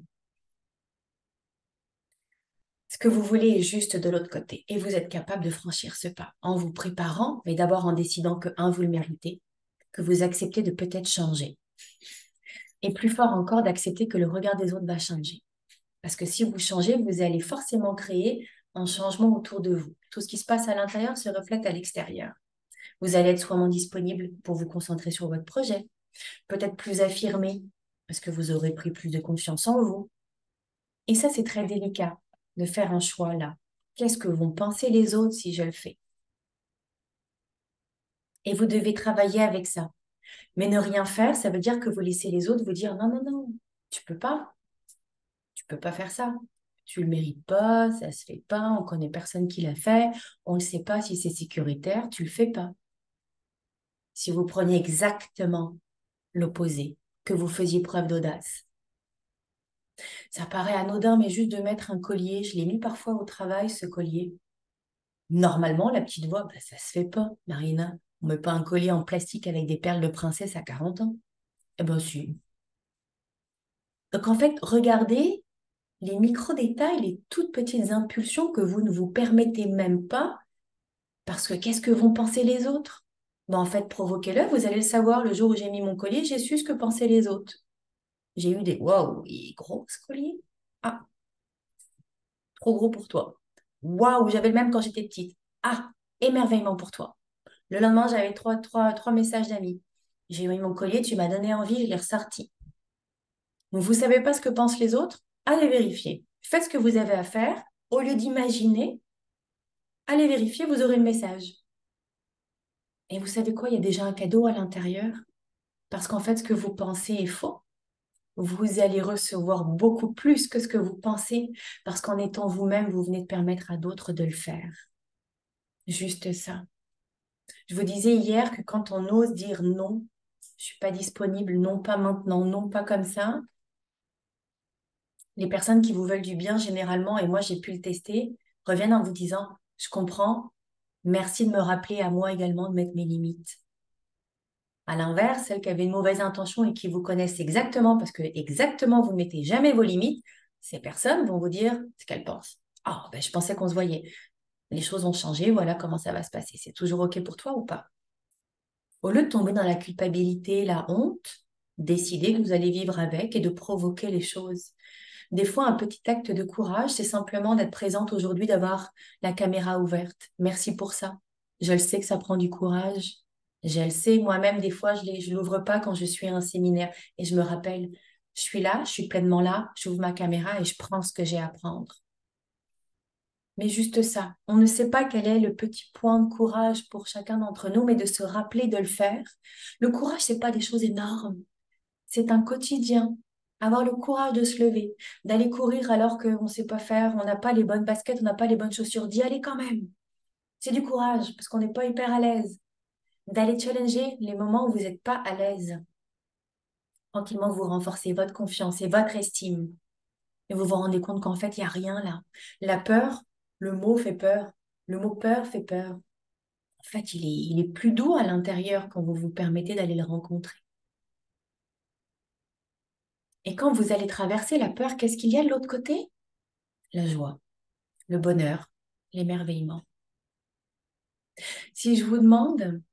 Ce que vous voulez est juste de l'autre côté. Et vous êtes capable de franchir ce pas en vous préparant, mais d'abord en décidant que, un, vous le méritez, que vous acceptez de peut-être changer. Et plus fort encore, d'accepter que le regard des autres va changer. Parce que si vous changez, vous allez forcément créer un changement autour de vous. Tout ce qui se passe à l'intérieur se reflète à l'extérieur. Vous allez être soit moins disponible pour vous concentrer sur votre projet, peut-être plus affirmé, parce que vous aurez pris plus de confiance en vous. Et ça, c'est très délicat de faire un choix là. Qu'est-ce que vont penser les autres si je le fais? Et vous devez travailler avec ça. Mais ne rien faire, ça veut dire que vous laissez les autres vous dire non, non, non, tu peux pas faire ça. Tu le mérites pas, ça se fait pas, on connaît personne qui l'a fait, on ne sait pas si c'est sécuritaire, tu le fais pas. Si vous preniez exactement l'opposé, que vous faisiez preuve d'audace. Ça paraît anodin, mais juste de mettre un collier, je l'ai mis parfois au travail, ce collier. Normalement, la petite voix, bah, ça se fait pas, Marina. On met pas un collier en plastique avec des perles de princesse à 40 ans. Eh ben si. Donc en fait, regardez les micro-détails, les toutes petites impulsions que vous ne vous permettez même pas, parce que qu'est-ce que vont penser les autres? Ben, en fait, provoquez-le, vous allez le savoir. Le jour où j'ai mis mon collier, j'ai su ce que pensaient les autres. J'ai eu des waouh, il est gros ce collier. Ah, trop gros pour toi. Waouh, j'avais le même quand j'étais petite. Ah, émerveillement pour toi. Le lendemain, j'avais trois messages d'amis. J'ai mis mon collier, tu m'as donné envie, je l'ai ressorti. Donc, vous ne savez pas ce que pensent les autres? Allez vérifier. Faites ce que vous avez à faire. Au lieu d'imaginer, allez vérifier, vous aurez le message. Et vous savez quoi? Il y a déjà un cadeau à l'intérieur. Parce qu'en fait, ce que vous pensez est faux. Vous allez recevoir beaucoup plus que ce que vous pensez. Parce qu'en étant vous-même, vous venez de permettre à d'autres de le faire. Juste ça. Je vous disais hier que quand on ose dire non, je suis pas disponible, non pas maintenant, non pas comme ça, les personnes qui vous veulent du bien généralement, et moi j'ai pu le tester, reviennent en vous disant, je comprends, merci de me rappeler à moi également de mettre mes limites. À l'inverse, celles qui avaient une mauvaise intention et qui vous connaissent exactement, parce que exactement vous ne mettez jamais vos limites, ces personnes vont vous dire ce qu'elles pensent. Ah, ben, je pensais qu'on se voyait. Les choses ont changé, voilà comment ça va se passer. C'est toujours OK pour toi ou pas? Au lieu de tomber dans la culpabilité, la honte, décidez que vous allez vivre avec et de provoquer les choses. Des fois, un petit acte de courage, c'est simplement d'être présente aujourd'hui, d'avoir la caméra ouverte. Merci pour ça. Je le sais que ça prend du courage. Je le sais, moi-même, des fois, je l'ouvre pas quand je suis à un séminaire et je me rappelle, je suis là, je suis pleinement là, j'ouvre ma caméra et je prends ce que j'ai à prendre. Mais juste ça, on ne sait pas quel est le petit point de courage pour chacun d'entre nous, mais de se rappeler de le faire. Le courage, c'est pas des choses énormes. C'est un quotidien. Avoir le courage de se lever, d'aller courir alors qu'on ne sait pas faire, on n'a pas les bonnes baskets, on n'a pas les bonnes chaussures, d'y aller quand même. C'est du courage parce qu'on n'est pas hyper à l'aise. D'aller challenger les moments où vous n'êtes pas à l'aise. Tranquillement, vous renforcez votre confiance et votre estime. Et vous vous rendez compte qu'en fait, il n'y a rien là. La peur, le mot fait peur. Le mot peur fait peur. En fait, il est plus doux à l'intérieur quand vous vous permettez d'aller le rencontrer. Et quand vous allez traverser la peur, qu'est-ce qu'il y a de l'autre côté? La joie, le bonheur, l'émerveillement. Si je vous demande,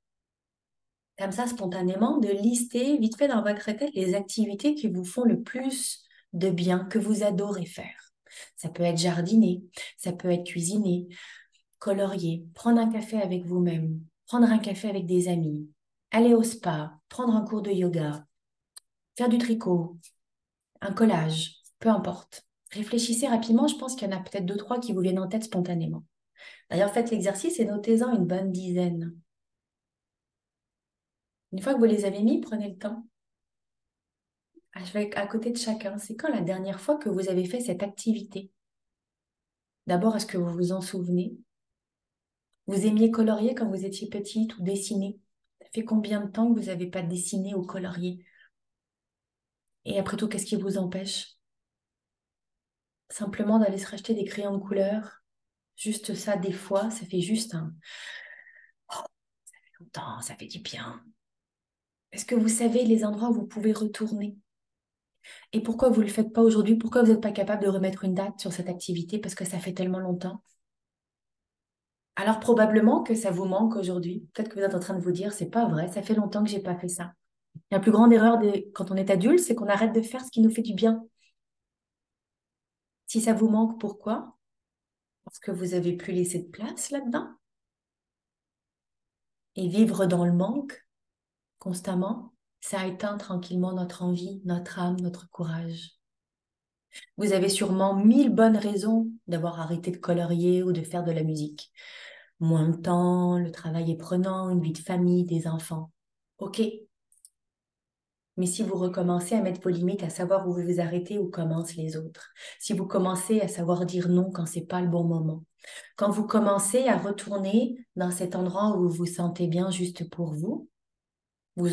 comme ça spontanément, de lister vite fait dans votre tête les activités qui vous font le plus de bien, que vous adorez faire. Ça peut être jardiner, ça peut être cuisiner, colorier, prendre un café avec vous-même, prendre un café avec des amis, aller au spa, prendre un cours de yoga, faire du tricot, un collage, peu importe. Réfléchissez rapidement, je pense qu'il y en a peut-être deux, trois qui vous viennent en tête spontanément. D'ailleurs, faites l'exercice et notez-en une bonne dizaine. Une fois que vous les avez mis, prenez le temps. Je vais à côté de chacun. C'est quand la dernière fois que vous avez fait cette activité? D'abord, est-ce que vous vous en souvenez? Vous aimiez colorier quand vous étiez petite ou dessiner? Ça fait combien de temps que vous n'avez pas dessiné ou colorié? Et après tout, qu'est-ce qui vous empêche? Simplement d'aller se racheter des crayons de couleur. Juste ça, des fois, ça fait juste un... Oh, longtemps, ça fait du bien. Est-ce que vous savez les endroits où vous pouvez retourner? Et pourquoi vous ne le faites pas aujourd'hui? Pourquoi vous n'êtes pas capable de remettre une date sur cette activité? Parce que ça fait tellement longtemps. Alors probablement que ça vous manque aujourd'hui. Peut-être que vous êtes en train de vous dire, c'est pas vrai, ça fait longtemps que j'ai pas fait ça. La plus grande erreur quand on est adulte, c'est qu'on arrête de faire ce qui nous fait du bien. Si ça vous manque, pourquoi? Parce que vous avez plus laissé de place là-dedans. Et vivre dans le manque constamment, ça éteint tranquillement notre envie, notre âme, notre courage. Vous avez sûrement 1000 bonnes raisons d'avoir arrêté de colorier ou de faire de la musique. Moins de temps, le travail est prenant, une vie de famille, des enfants. Ok, mais si vous recommencez à mettre vos limites, à savoir où vous vous arrêtez, où commencent les autres. Si vous commencez à savoir dire non quand c'est pas le bon moment. Quand vous commencez à retourner dans cet endroit où vous vous sentez bien juste pour vous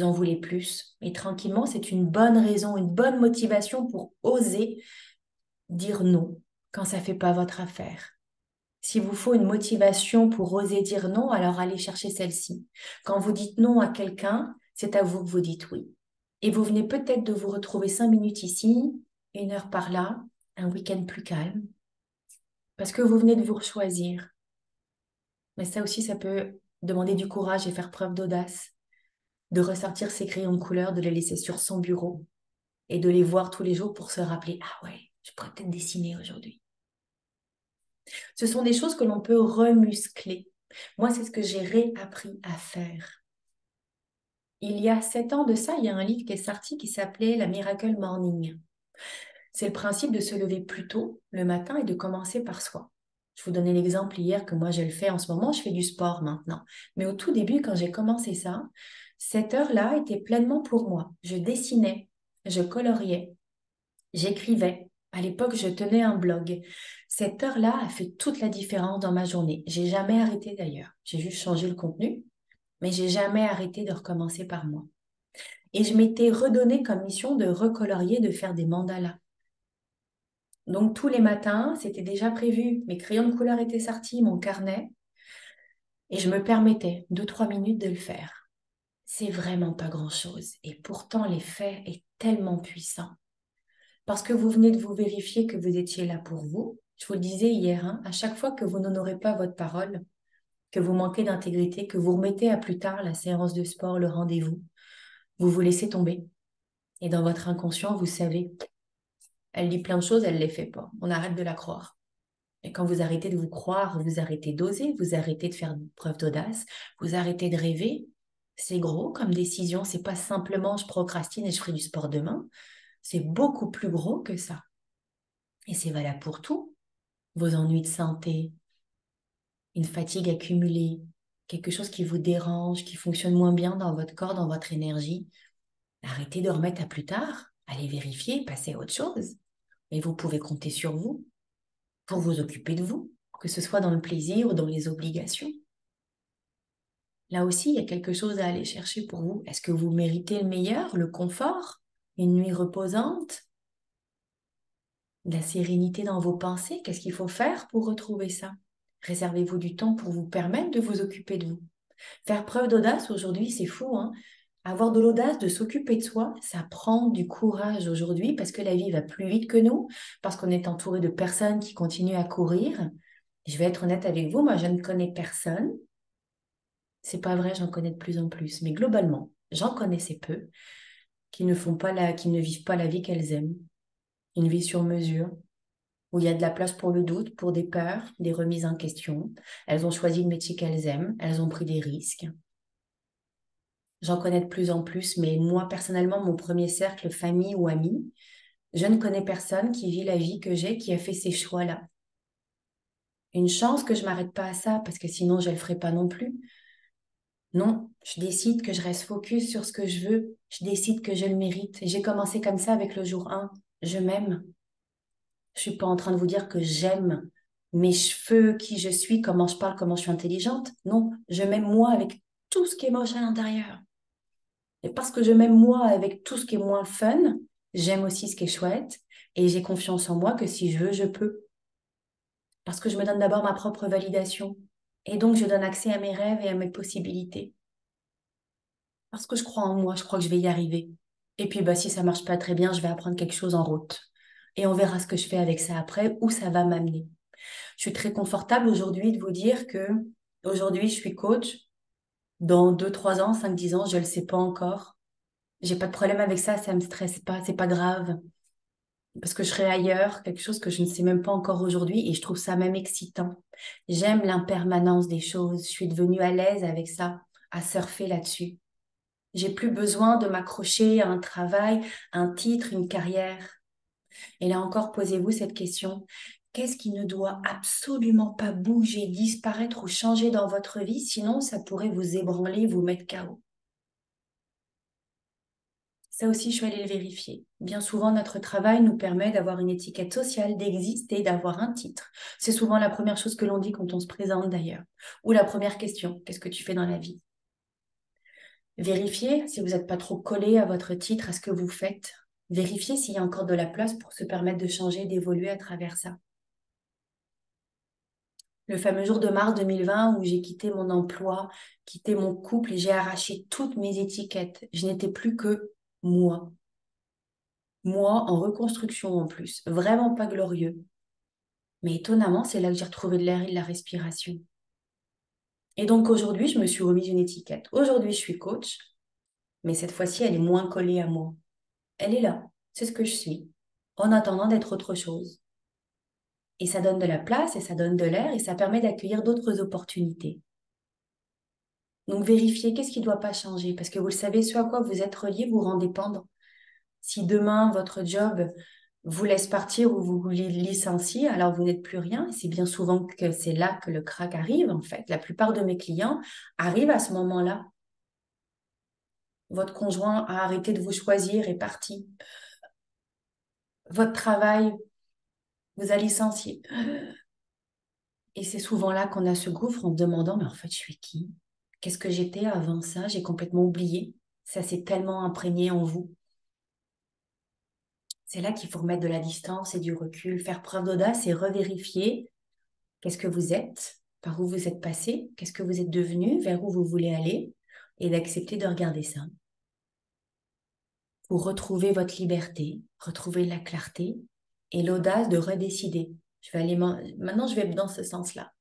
en voulez plus. Et tranquillement, c'est une bonne raison, une bonne motivation pour oser dire non quand ça fait pas votre affaire. S'il vous faut une motivation pour oser dire non, alors allez chercher celle-ci. Quand vous dites non à quelqu'un, c'est à vous que vous dites oui. Et vous venez peut-être de vous retrouver 5 minutes ici, 1 heure par là, un week-end plus calme, parce que vous venez de vous choisir. Mais ça aussi, ça peut demander du courage et faire preuve d'audace, de ressortir ses crayons de couleur, de les laisser sur son bureau et de les voir tous les jours pour se rappeler, ah ouais, je pourrais peut-être dessiner aujourd'hui. Ce sont des choses que l'on peut remuscler. Moi, c'est ce que j'ai réappris à faire. Il y a 7 ans de ça, il y a un livre qui est sorti qui s'appelait La Miracle Morning. C'est le principe de se lever plus tôt le matin et de commencer par soi. Je vous donnais l'exemple hier que moi je le fais en ce moment, je fais du sport maintenant. Mais au tout début, quand j'ai commencé ça, cette heure-là était pleinement pour moi. Je dessinais, je coloriais, j'écrivais. À l'époque, je tenais un blog. Cette heure-là a fait toute la différence dans ma journée. J'ai jamais arrêté d'ailleurs. J'ai juste changé le contenu, mais j'ai jamais arrêté de recommencer par moi. Et je m'étais redonné comme mission de recolorier, de faire des mandalas. Donc tous les matins, c'était déjà prévu. Mes crayons de couleur étaient sortis, mon carnet, et je me permettais 2, 3 minutes de le faire. C'est vraiment pas grand-chose. Et pourtant, l'effet est tellement puissant. Parce que vous venez de vous vérifier que vous étiez là pour vous. Je vous le disais hier, hein, à chaque fois que vous n'honorez pas votre parole, que vous manquez d'intégrité, que vous remettez à plus tard la séance de sport, le rendez-vous, vous vous laissez tomber. Et dans votre inconscient, vous savez, elle dit plein de choses, elle ne les fait pas. On arrête de la croire. Et quand vous arrêtez de vous croire, vous arrêtez d'oser, vous arrêtez de faire preuve d'audace, vous arrêtez de rêver. C'est gros comme décision, c'est pas simplement je procrastine et je ferai du sport demain. C'est beaucoup plus gros que ça. Et c'est valable pour tout. Vos ennuis de santé, une fatigue accumulée, quelque chose qui vous dérange, qui fonctionne moins bien dans votre corps, dans votre énergie. Arrêtez de remettre à plus tard. Allez vérifier, passez à autre chose. Et vous pouvez compter sur vous pour vous occuper de vous, que ce soit dans le plaisir ou dans les obligations. Là aussi, il y a quelque chose à aller chercher pour vous. Est-ce que vous méritez le meilleur, le confort, une nuit reposante, de la sérénité dans vos pensées? Qu'est-ce qu'il faut faire pour retrouver ça? Réservez-vous du temps pour vous permettre de vous occuper de vous. Faire preuve d'audace aujourd'hui, c'est fou, hein? Avoir de l'audace de s'occuper de soi, ça prend du courage aujourd'hui parce que la vie va plus vite que nous, parce qu'on est entouré de personnes qui continuent à courir. Je vais être honnête avec vous, moi je ne connais personne. C'est pas vrai, j'en connais de plus en plus. Mais globalement, j'en connaissais peu qui qui ne vivent pas la vie qu'elles aiment. Une vie sur mesure, où il y a de la place pour le doute, pour des peurs, des remises en question. Elles ont choisi le métier qu'elles aiment, elles ont pris des risques. J'en connais de plus en plus, mais moi, personnellement, mon premier cercle, famille ou amis, je ne connais personne qui vit la vie que j'ai, qui a fait ces choix-là. Une chance que je ne m'arrête pas à ça, parce que sinon, je ne le ferai pas non plus. Non, je décide que je reste focus sur ce que je veux. Je décide que je le mérite. J'ai commencé comme ça avec le jour 1. Je m'aime. Je suis pas en train de vous dire que j'aime mes cheveux, qui je suis, comment je parle, comment je suis intelligente. Non, je m'aime moi avec tout ce qui est moche à l'intérieur. Et parce que je m'aime moi avec tout ce qui est moins fun, j'aime aussi ce qui est chouette et j'ai confiance en moi que si je veux, je peux. Parce que je me donne d'abord ma propre validation et donc je donne accès à mes rêves et à mes possibilités. Parce que je crois en moi, je crois que je vais y arriver. Et puis bah, si ça marche pas très bien, je vais apprendre quelque chose en route. Et on verra ce que je fais avec ça après, où ça va m'amener. Je suis très confortable aujourd'hui de vous dire que aujourd'hui je suis coach. Dans 2, 3 ans, 5, 10 ans, je ne le sais pas encore. J'ai pas de problème avec ça, ça me stresse pas, c'est pas grave. Parce que je serai ailleurs, quelque chose que je ne sais même pas encore aujourd'hui et je trouve ça même excitant. J'aime l'impermanence des choses, je suis devenue à l'aise avec ça, à surfer là-dessus. J'ai plus besoin de m'accrocher à un travail, un titre, une carrière. Et là encore, posez-vous cette question. Qu'est-ce qui ne doit absolument pas bouger, disparaître ou changer dans votre vie, sinon ça pourrait vous ébranler, vous mettre KO. Ça aussi, je suis allée le vérifier. Bien souvent, notre travail nous permet d'avoir une étiquette sociale, d'exister, d'avoir un titre. C'est souvent la première chose que l'on dit quand on se présente d'ailleurs. Ou la première question, qu'est-ce que tu fais dans la vie? Vérifiez si vous n'êtes pas trop collé à votre titre, à ce que vous faites. Vérifiez s'il y a encore de la place pour se permettre de changer, d'évoluer à travers ça. Le fameux jour de mars 2020 où j'ai quitté mon emploi, quitté mon couple et j'ai arraché toutes mes étiquettes. Je n'étais plus que moi. Moi en reconstruction en plus. Vraiment pas glorieux. Mais étonnamment, c'est là que j'ai retrouvé de l'air et de la respiration. Et donc aujourd'hui, je me suis remise une étiquette. Aujourd'hui, je suis coach, mais cette fois-ci, elle est moins collée à moi. Elle est là. C'est ce que je suis. En attendant d'être autre chose. Et ça donne de la place et ça donne de l'air et ça permet d'accueillir d'autres opportunités. Donc vérifiez qu'est-ce qui ne doit pas changer parce que vous le savez, ce à quoi vous êtes relié vous rend dépendant. Si demain votre job vous laisse partir ou vous licencie, alors vous n'êtes plus rien. C'est bien souvent que c'est là que le crack arrive en fait. La plupart de mes clients arrivent à ce moment-là. Votre conjoint a arrêté de vous choisir et est parti. Votre travail vous a licencié. Et c'est souvent là qu'on a ce gouffre en se demandant, mais en fait, je suis qui? Qu'est-ce que j'étais avant ça? J'ai complètement oublié. Ça s'est tellement imprégné en vous. C'est là qu'il faut remettre de la distance et du recul, faire preuve d'audace et revérifier qu'est-ce que vous êtes, par où vous êtes passé, qu'est-ce que vous êtes devenu, vers où vous voulez aller, et d'accepter de regarder ça. Pour retrouver votre liberté, retrouver la clarté et l'audace de redécider. Maintenant, je vais dans ce sens-là.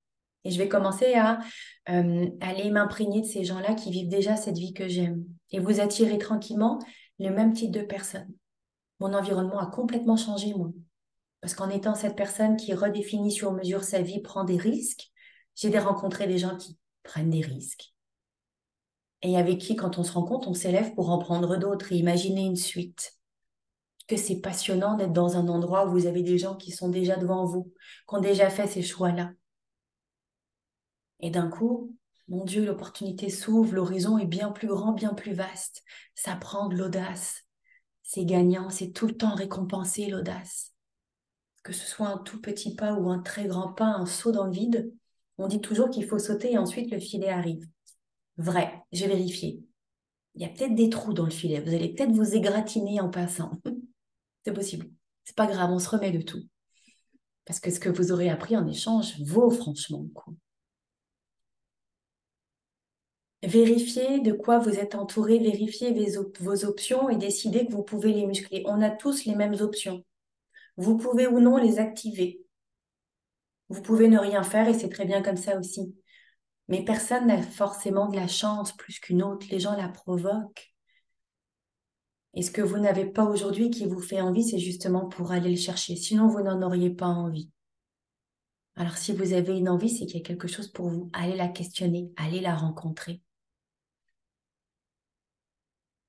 Et je vais commencer à aller m'imprégner de ces gens-là qui vivent déjà cette vie que j'aime. Et vous attirez tranquillement le même type de personnes. Mon environnement a complètement changé, moi. Parce qu'en étant cette personne qui redéfinit sur mesure sa vie, prend des risques, j'ai rencontré des gens qui prennent des risques. Et avec qui, quand on se rend compte, on s'élève pour en prendre d'autres et imaginer une suite. Que c'est passionnant d'être dans un endroit où vous avez des gens qui sont déjà devant vous, qui ont déjà fait ces choix-là. Et d'un coup, Mon Dieu, l'opportunité s'ouvre, l'horizon est bien plus grand, bien plus vaste. Ça prend de l'audace. C'est gagnant, c'est tout le temps récompensé, l'audace. Que ce soit un tout petit pas ou un très grand pas, un saut dans le vide, on dit toujours qu'il faut sauter et ensuite le filet arrive. Vrai, j'ai vérifié. Il y a peut-être des trous dans le filet, vous allez peut-être vous égratigner en passant. C'est possible. C'est pas grave, on se remet de tout. Parce que ce que vous aurez appris en échange vaut franchement le coup. Vérifiez de quoi vous êtes entouré, vérifiez vos options et décidez que vous pouvez les muscler. On a tous les mêmes options. Vous pouvez ou non les activer. Vous pouvez ne rien faire et c'est très bien comme ça aussi. Mais personne n'a forcément de la chance plus qu'une autre. Les gens la provoquent. Et ce que vous n'avez pas aujourd'hui qui vous fait envie, c'est justement pour aller le chercher. Sinon, vous n'en auriez pas envie. Alors, si vous avez une envie, c'est qu'il y a quelque chose pour vous. Allez la questionner, allez la rencontrer.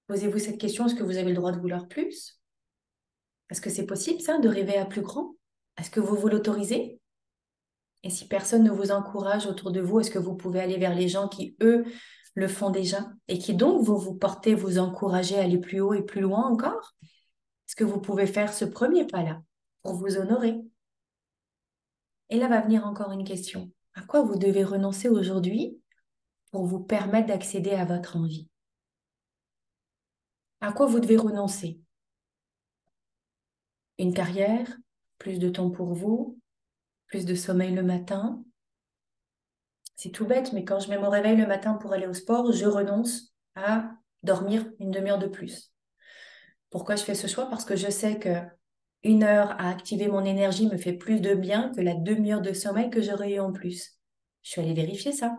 Posez-vous cette question, est-ce que vous avez le droit de vouloir plus? Est-ce que c'est possible, ça, de rêver à plus grand? Est-ce que vous vous l'autorisez? Et si personne ne vous encourage autour de vous, est-ce que vous pouvez aller vers les gens qui, eux, le font déjà et qui donc vont vous porter, vous encourager à aller plus haut et plus loin encore? Est-ce que vous pouvez faire ce premier pas-là pour vous honorer? Et là va venir encore une question. À quoi vous devez renoncer aujourd'hui pour vous permettre d'accéder à votre envie? À quoi vous devez renoncer? Une carrière, plus de temps pour vous, plus de sommeil le matin. C'est tout bête, mais quand je mets mon réveil le matin pour aller au sport, je renonce à dormir une demi-heure de plus. Pourquoi je fais ce choix? Parce que je sais que 1 heure à activer mon énergie me fait plus de bien que la demi-heure de sommeil que j'aurais eu en plus. Je suis allée vérifier ça.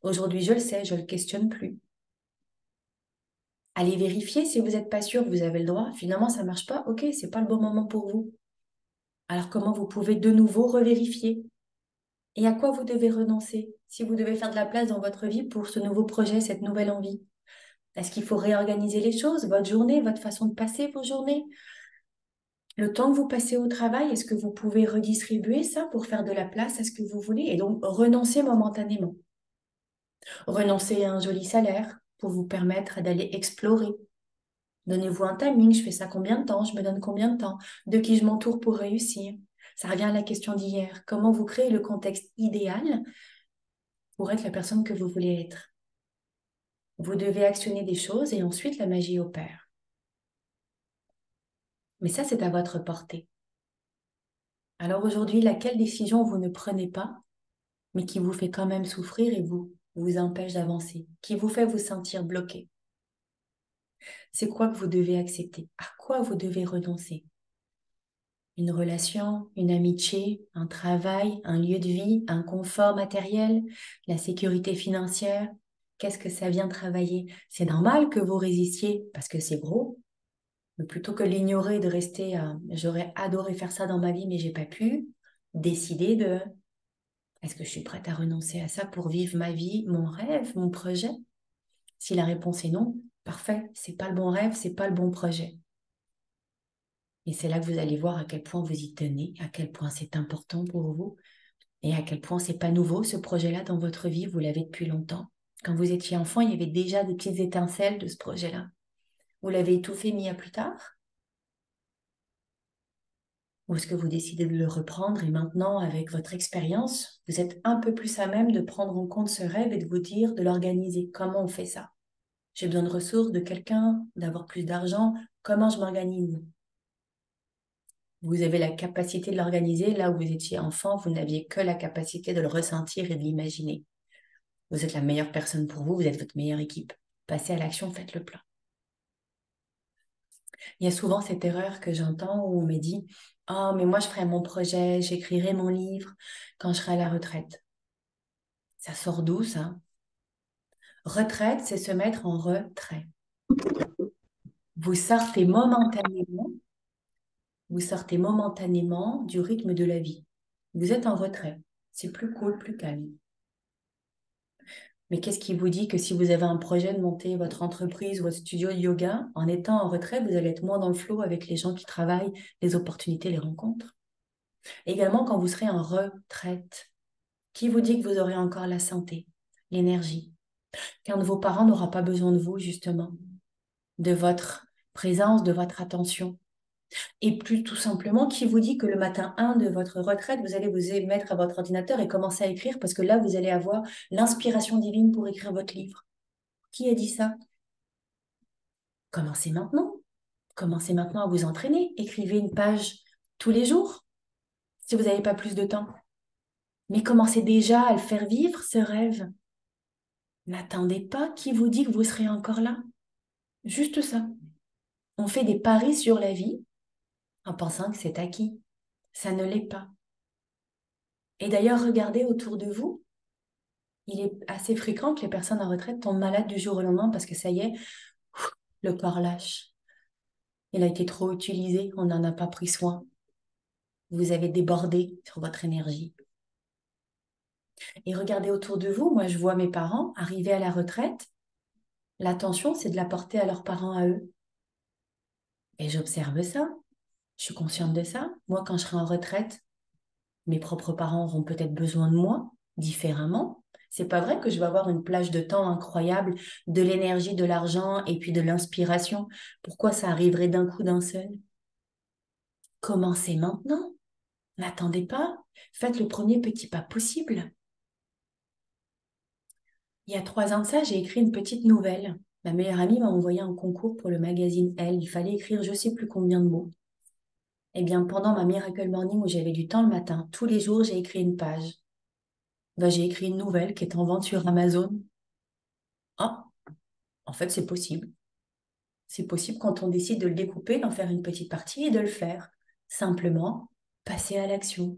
Aujourd'hui, je le sais, je ne le questionne plus. Allez vérifier si vous n'êtes pas sûr, vous avez le droit. Finalement, ça ne marche pas. Ok, ce n'est pas le bon moment pour vous. Alors, comment vous pouvez de nouveau revérifier? Et à quoi vous devez renoncer si vous devez faire de la place dans votre vie pour ce nouveau projet, cette nouvelle envie? Est-ce qu'il faut réorganiser les choses, votre journée, votre façon de passer vos journées? Le temps que vous passez au travail, est-ce que vous pouvez redistribuer ça pour faire de la place à ce que vous voulez et donc renoncer momentanément? Renoncer à un joli salaire pour vous permettre d'aller explorer. Donnez-vous un timing, je fais ça combien de temps, je me donne combien de temps, de qui je m'entoure pour réussir. Ça revient à la question d'hier. Comment vous créez le contexte idéal pour être la personne que vous voulez être? Vous devez actionner des choses et ensuite la magie opère. Mais ça, c'est à votre portée. Alors aujourd'hui, laquelle décision vous ne prenez pas, mais qui vous fait quand même souffrir et vous empêche d'avancer, qui vous fait vous sentir bloqué? C'est quoi que vous devez accepter? À quoi vous devez renoncer? Une relation, une amitié, un travail, un lieu de vie, un confort matériel, la sécurité financière? Qu'est-ce que ça vient travailler? C'est normal que vous résistiez parce que c'est gros. Mais plutôt que l'ignorer, de rester à j'aurais adoré faire ça dans ma vie, mais j'ai pas pu, décider de est-ce que je suis prête à renoncer à ça pour vivre ma vie, mon rêve, mon projet? Si la réponse est non, parfait, c'est pas le bon rêve, c'est pas le bon projet. Et c'est là que vous allez voir à quel point vous y tenez, à quel point c'est important pour vous et à quel point c'est pas nouveau ce projet-là dans votre vie, vous l'avez depuis longtemps. Quand vous étiez enfant, il y avait déjà des petites étincelles de ce projet-là. Vous l'avez étouffé, mis à plus tard? Ou est-ce que vous décidez de le reprendre et maintenant, avec votre expérience, vous êtes un peu plus à même de prendre en compte ce rêve et de vous dire, de l'organiser? Comment on fait ça? J'ai besoin de ressources, de quelqu'un, d'avoir plus d'argent. Comment je m'organise? Vous avez la capacité de l'organiser. Là où vous étiez enfant, vous n'aviez que la capacité de le ressentir et de l'imaginer. Vous êtes la meilleure personne pour vous, vous êtes votre meilleure équipe. Passez à l'action, faites le plein. Il y a souvent cette erreur que j'entends où on me dit « Oh, mais moi je ferai mon projet, j'écrirai mon livre quand je serai à la retraite. » Ça sort d'où ça? Retraite, c'est se mettre en retrait. Vous sortez momentanément Vous sortez momentanément du rythme de la vie. Vous êtes en retrait. C'est plus cool, plus calme. Mais qu'est-ce qui vous dit que si vous avez un projet de monter votre entreprise, votre studio de yoga, en étant en retrait, vous allez être moins dans le flow avec les gens qui travaillent, les opportunités, les rencontres? Également, quand vous serez en retraite, qui vous dit que vous aurez encore la santé? l'énergie. Qu'un de vos parents n'aura pas besoin de vous, justement, de votre présence, de votre attention. Et plus tout simplement, qui vous dit que le matin 1 de votre retraite, vous allez vous mettre à votre ordinateur et commencer à écrire parce que là, vous allez avoir l'inspiration divine pour écrire votre livre. Qui a dit ça? Commencez maintenant. Commencez maintenant à vous entraîner. Écrivez une page tous les jours, si vous n'avez pas plus de temps. Mais commencez déjà à le faire vivre, ce rêve. N'attendez pas qui vous dit que vous serez encore là. Juste ça. On fait des paris sur la vie en pensant que c'est acquis. Ça ne l'est pas. Et d'ailleurs, regardez autour de vous. Il est assez fréquent que les personnes en retraite tombent malades du jour au lendemain parce que ça y est, le corps lâche. Il a été trop utilisé, on n'en a pas pris soin. Vous avez débordé sur votre énergie. Et regardez autour de vous, moi je vois mes parents arriver à la retraite. L'attention, c'est de la porter à leurs parents à eux. Et j'observe ça, je suis consciente de ça. Moi, quand je serai en retraite, mes propres parents auront peut-être besoin de moi différemment. C'est pas vrai que je vais avoir une plage de temps incroyable, de l'énergie, de l'argent et puis de l'inspiration. Pourquoi ça arriverait d'un coup d'un seul? Commencez maintenant. N'attendez pas. Faites le premier petit pas possible. Il y a 3 ans de ça, j'ai écrit une petite nouvelle. Ma meilleure amie m'a envoyé un concours pour le magazine Elle. Il fallait écrire je sais plus combien de mots. Eh bien, pendant ma Miracle Morning où j'avais du temps le matin, tous les jours, j'ai écrit une page. Ben, j'ai écrit une nouvelle qui est en vente sur Amazon. Ah, en fait, c'est possible. C'est possible quand on décide de le découper, d'en faire une petite partie et de le faire. Simplement, passer à l'action.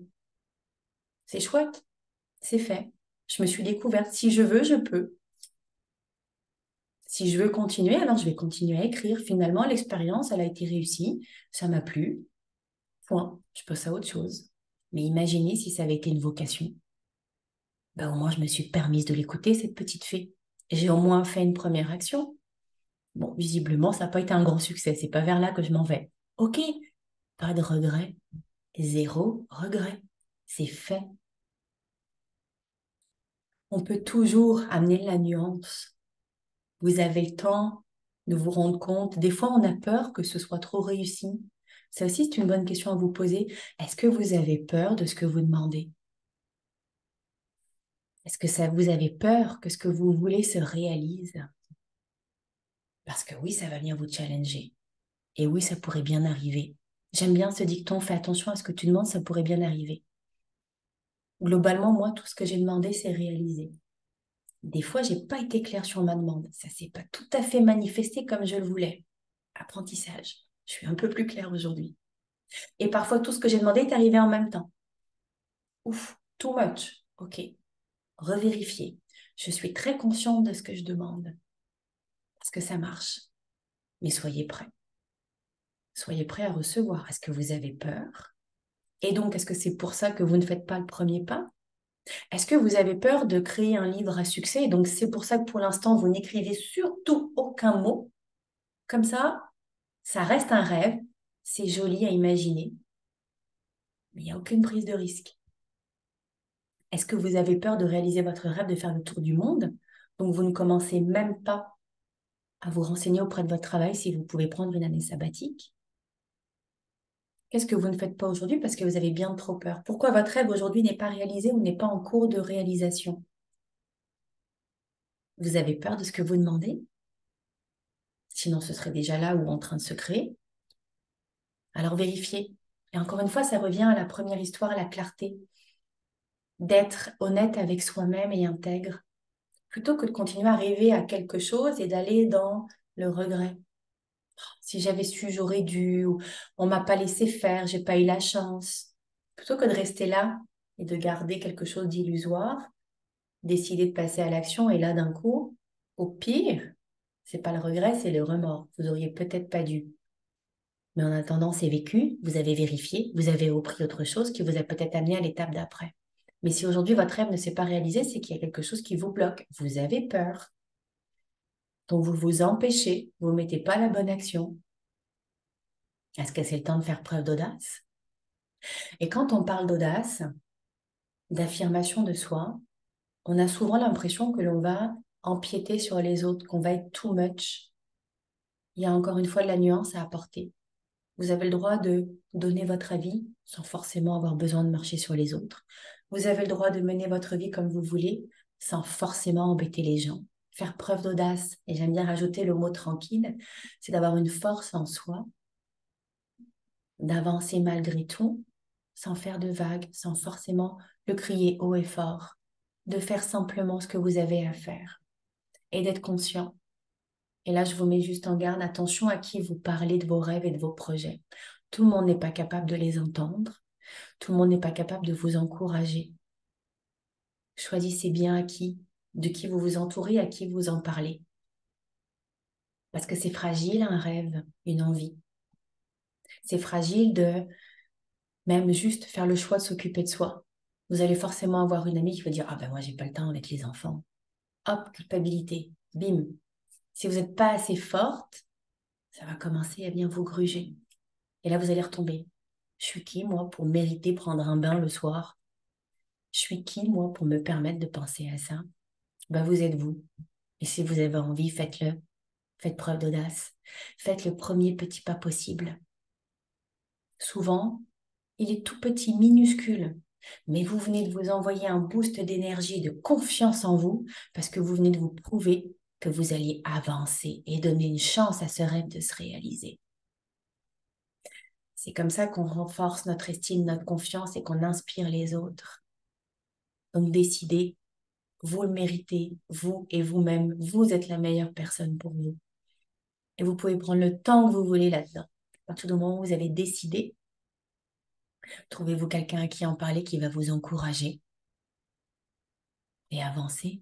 C'est chouette, c'est fait. Je me suis découverte. Si je veux, je peux. Si je veux continuer, alors je vais continuer à écrire. Finalement, l'expérience, elle a été réussie. Ça m'a plu. Point. Je passe à autre chose. Mais imaginez si ça avait été une vocation. Ben, au moins, je me suis permise de l'écouter, cette petite fée. J'ai au moins fait une première action. Bon, visiblement, ça n'a pas été un grand succès. C'est pas vers là que je m'en vais. Ok, pas de regret. Zéro regret. C'est fait. On peut toujours amener la nuance. Vous avez le temps de vous rendre compte. Des fois, on a peur que ce soit trop réussi. Ça aussi, c'est une bonne question à vous poser. Est-ce que vous avez peur de ce que vous demandez? Est-ce que ça vous avez peur que ce que vous voulez se réalise? Parce que oui, ça va venir vous challenger. Et oui, ça pourrait bien arriver. J'aime bien ce dicton, fais attention à ce que tu demandes, ça pourrait bien arriver. Globalement, moi, tout ce que j'ai demandé, c'est réalisé. Des fois, j'ai pas été claire sur ma demande. Ça s'est pas tout à fait manifesté comme je le voulais. Apprentissage. Je suis un peu plus claire aujourd'hui. Et parfois, tout ce que j'ai demandé est arrivé en même temps. Ouf, too much. Ok, revérifier. Je suis très consciente de ce que je demande. Parce que ça marche. Mais soyez prêts. Soyez prêts à recevoir. Est-ce que vous avez peur? Et donc, est-ce que c'est pour ça que vous ne faites pas le premier pas? Est-ce que vous avez peur de créer un livre à succès? Et donc, c'est pour ça que pour l'instant, vous n'écrivez surtout aucun mot. Comme ça reste un rêve. C'est joli à imaginer. Mais il n'y a aucune prise de risque. Est-ce que vous avez peur de réaliser votre rêve de faire le tour du monde? Donc, vous ne commencez même pas à vous renseigner auprès de votre travail si vous pouvez prendre une année sabbatique? Qu'est-ce que vous ne faites pas aujourd'hui parce que vous avez bien trop peur? Pourquoi votre rêve aujourd'hui n'est pas réalisé ou n'est pas en cours de réalisation? Vous avez peur de ce que vous demandez? Sinon, ce serait déjà là ou en train de se créer. Alors, vérifiez. Et encore une fois, ça revient à la première histoire, à la clarté. D'être honnête avec soi-même et intègre, plutôt que de continuer à rêver à quelque chose et d'aller dans le regret. Si j'avais su, j'aurais dû, ou on m'a pas laissé faire, j'ai pas eu la chance. Plutôt que de rester là et de garder quelque chose d'illusoire, décider de passer à l'action et là d'un coup, au pire, c'est pas le regret, c'est le remords. Vous auriez peut-être pas dû. Mais en attendant, c'est vécu, vous avez vérifié, vous avez repris autre chose qui vous a peut-être amené à l'étape d'après. Mais si aujourd'hui votre rêve ne s'est pas réalisé, c'est qu'il y a quelque chose qui vous bloque. Vous avez peur. Donc vous vous empêchez, vous ne mettez pas la bonne action. Est-ce que c'est le temps de faire preuve d'audace? Et quand on parle d'audace, d'affirmation de soi, On a souvent l'impression que l'on va empiéter sur les autres, qu'on va être too much. Il y a encore une fois de la nuance à apporter. Vous avez le droit de donner votre avis sans forcément avoir besoin de marcher sur les autres. Vous avez le droit de mener votre vie comme vous voulez sans forcément embêter les gens. Faire preuve d'audace, et j'aime bien rajouter le mot tranquille, c'est d'avoir une force en soi, d'avancer malgré tout, sans faire de vagues, sans forcément le crier haut et fort, de faire simplement ce que vous avez à faire et d'être conscient. Et là, je vous mets juste en garde, attention à qui vous parlez de vos rêves et de vos projets. Tout le monde n'est pas capable de les entendre. Tout le monde n'est pas capable de vous encourager. Choisissez bien de qui vous vous entourez, à qui vous en parlez. Parce que c'est fragile, un rêve, une envie. C'est fragile de même juste faire le choix de s'occuper de soi. Vous allez forcément avoir une amie qui va dire « Ah ben moi, j'ai pas le temps avec les enfants. » Hop, culpabilité, bim. Si vous n'êtes pas assez forte, ça va commencer à bien vous gruger. Et là, vous allez retomber. Je suis qui, moi, pour mériter prendre un bain le soir? Je suis qui, moi, pour me permettre de penser à ça? Ben, vous êtes vous. Et si vous avez envie, faites-le. Faites preuve d'audace. Faites le premier petit pas possible. Souvent, il est tout petit, minuscule. Mais vous venez de vous envoyer un boost d'énergie, de confiance en vous, parce que vous venez de vous prouver que vous alliez avancer et donner une chance à ce rêve de se réaliser. C'est comme ça qu'on renforce notre estime, notre confiance et qu'on inspire les autres. Donc décidez, vous le méritez, vous et vous-même, vous êtes la meilleure personne pour vous. Et vous pouvez prendre le temps que vous voulez là-dedans. À partir du moment où vous avez décidé, trouvez-vous quelqu'un à qui en parler qui va vous encourager et avancer.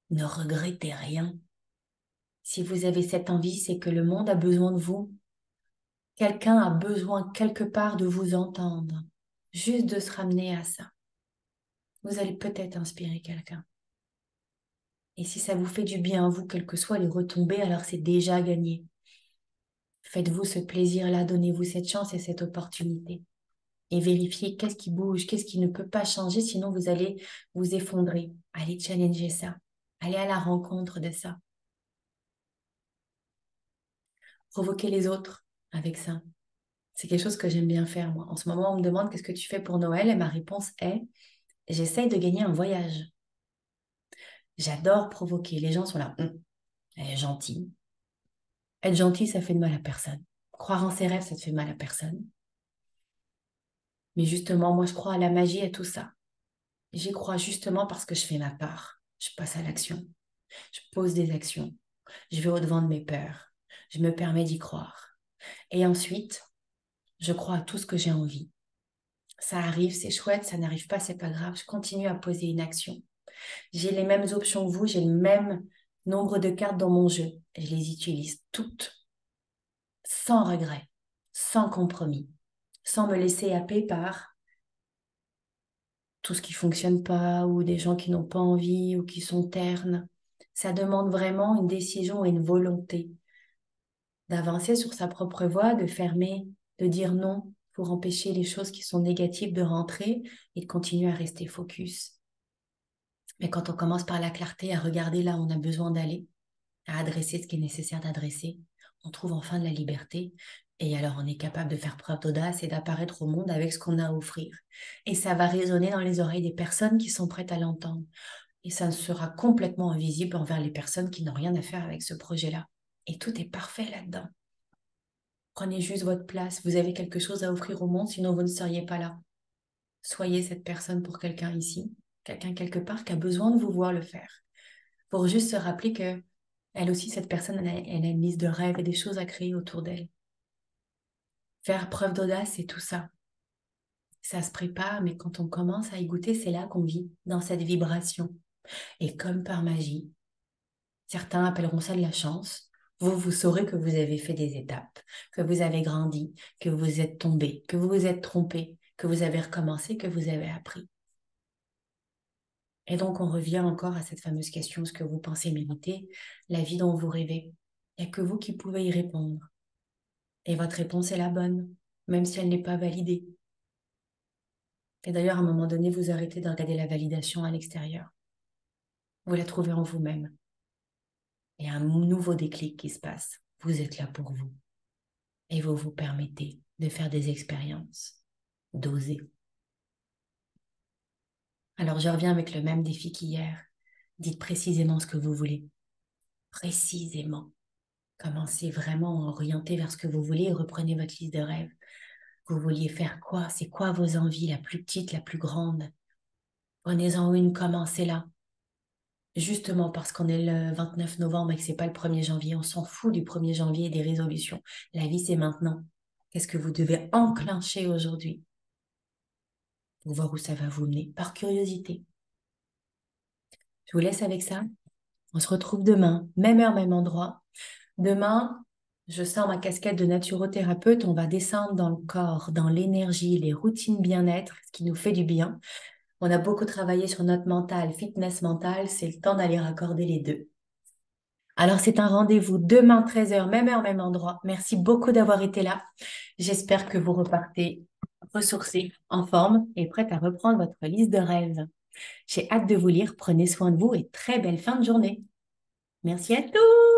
Ne regrettez rien. Si vous avez cette envie, c'est que le monde a besoin de vous. Quelqu'un a besoin quelque part de vous entendre. Juste de se ramener à ça. Vous allez peut-être inspirer quelqu'un. Et si ça vous fait du bien à vous, quelles que soient les retombées, alors c'est déjà gagné. Faites-vous ce plaisir-là, donnez-vous cette chance et cette opportunité. Et vérifiez qu'est-ce qui bouge, qu'est-ce qui ne peut pas changer, sinon vous allez vous effondrer. Allez challenger ça. Allez à la rencontre de ça. Provoquez les autres avec ça. C'est quelque chose que j'aime bien faire, moi. En ce moment, on me demande qu'est-ce que tu fais pour Noël et ma réponse est, j'essaye de gagner un voyage. J'adore provoquer. Les gens sont là, elle est gentille. Être gentil, ça fait de mal à personne. Croire en ses rêves, ça ne fait mal à personne. Mais justement, moi, je crois à la magie et à tout ça. J'y crois justement parce que je fais ma part. Je passe à l'action. Je pose des actions. Je vais au-devant de mes peurs. Je me permets d'y croire. Et ensuite, je crois à tout ce que j'ai envie. Ça arrive, c'est chouette. Ça n'arrive pas, c'est pas grave. Je continue à poser une action. J'ai les mêmes options que vous. J'ai le même nombre de cartes dans mon jeu. Je les utilise toutes. Sans regret. Sans compromis. Sans me laisser happer par tout ce qui fonctionne pas ou des gens qui n'ont pas envie ou qui sont ternes. Ça demande vraiment une décision et une volonté d'avancer sur sa propre voie, de fermer, de dire non pour empêcher les choses qui sont négatives de rentrer et de continuer à rester focus. Mais quand on commence par la clarté, à regarder là où on a besoin d'aller, à adresser ce qui est nécessaire d'adresser, on trouve enfin de la liberté. Et alors on est capable de faire preuve d'audace et d'apparaître au monde avec ce qu'on a à offrir. Et ça va résonner dans les oreilles des personnes qui sont prêtes à l'entendre. Et ça sera complètement invisible envers les personnes qui n'ont rien à faire avec ce projet-là. Et tout est parfait là-dedans. Prenez juste votre place. Vous avez quelque chose à offrir au monde, sinon vous ne seriez pas là. Soyez cette personne pour quelqu'un ici, quelqu'un quelque part qui a besoin de vous voir le faire. Pour juste se rappeler que elle aussi, cette personne, elle a une liste de rêves et des choses à créer autour d'elle. Faire preuve d'audace, c'est tout ça. Ça se prépare, mais quand on commence à y goûter, c'est là qu'on vit, dans cette vibration. Et comme par magie, certains appelleront ça de la chance. Vous saurez que vous avez fait des étapes, que vous avez grandi, que vous êtes tombé, que vous vous êtes trompé, que vous avez recommencé, que vous avez appris. Et donc, on revient encore à cette fameuse question, est-ce que vous pensez mériter la vie dont vous rêvez? Il n'y a que vous qui pouvez y répondre. Et votre réponse est la bonne, même si elle n'est pas validée. Et d'ailleurs, à un moment donné, vous arrêtez de regarder la validation à l'extérieur. Vous la trouvez en vous-même. Il y a un nouveau déclic qui se passe. Vous êtes là pour vous. Et vous vous permettez de faire des expériences, d'oser. Alors je reviens avec le même défi qu'hier. Dites précisément ce que vous voulez. Précisément. Commencez vraiment à orienter vers ce que vous voulez et reprenez votre liste de rêves. Vous vouliez faire quoi? C'est quoi vos envies, la plus petite, la plus grande? Prenez-en une, commencez-là. Justement parce qu'on est le 29 novembre et que ce n'est pas le 1er janvier, on s'en fout du 1er janvier et des résolutions. La vie, c'est maintenant. Qu'est-ce que vous devez enclencher aujourd'hui pour voir où ça va vous mener, par curiosité. Je vous laisse avec ça. On se retrouve demain, même heure, même endroit. Demain, je sors ma casquette de naturothérapeute. On va descendre dans le corps, dans l'énergie, les routines bien-être, ce qui nous fait du bien. On a beaucoup travaillé sur notre mental, fitness mental. C'est le temps d'aller raccorder les deux. Alors, c'est un rendez-vous demain, 13h, même heure, même endroit. Merci beaucoup d'avoir été là. J'espère que vous repartez ressourcés, en forme et prête à reprendre votre liste de rêves. J'ai hâte de vous lire. Prenez soin de vous et très belle fin de journée. Merci à tous.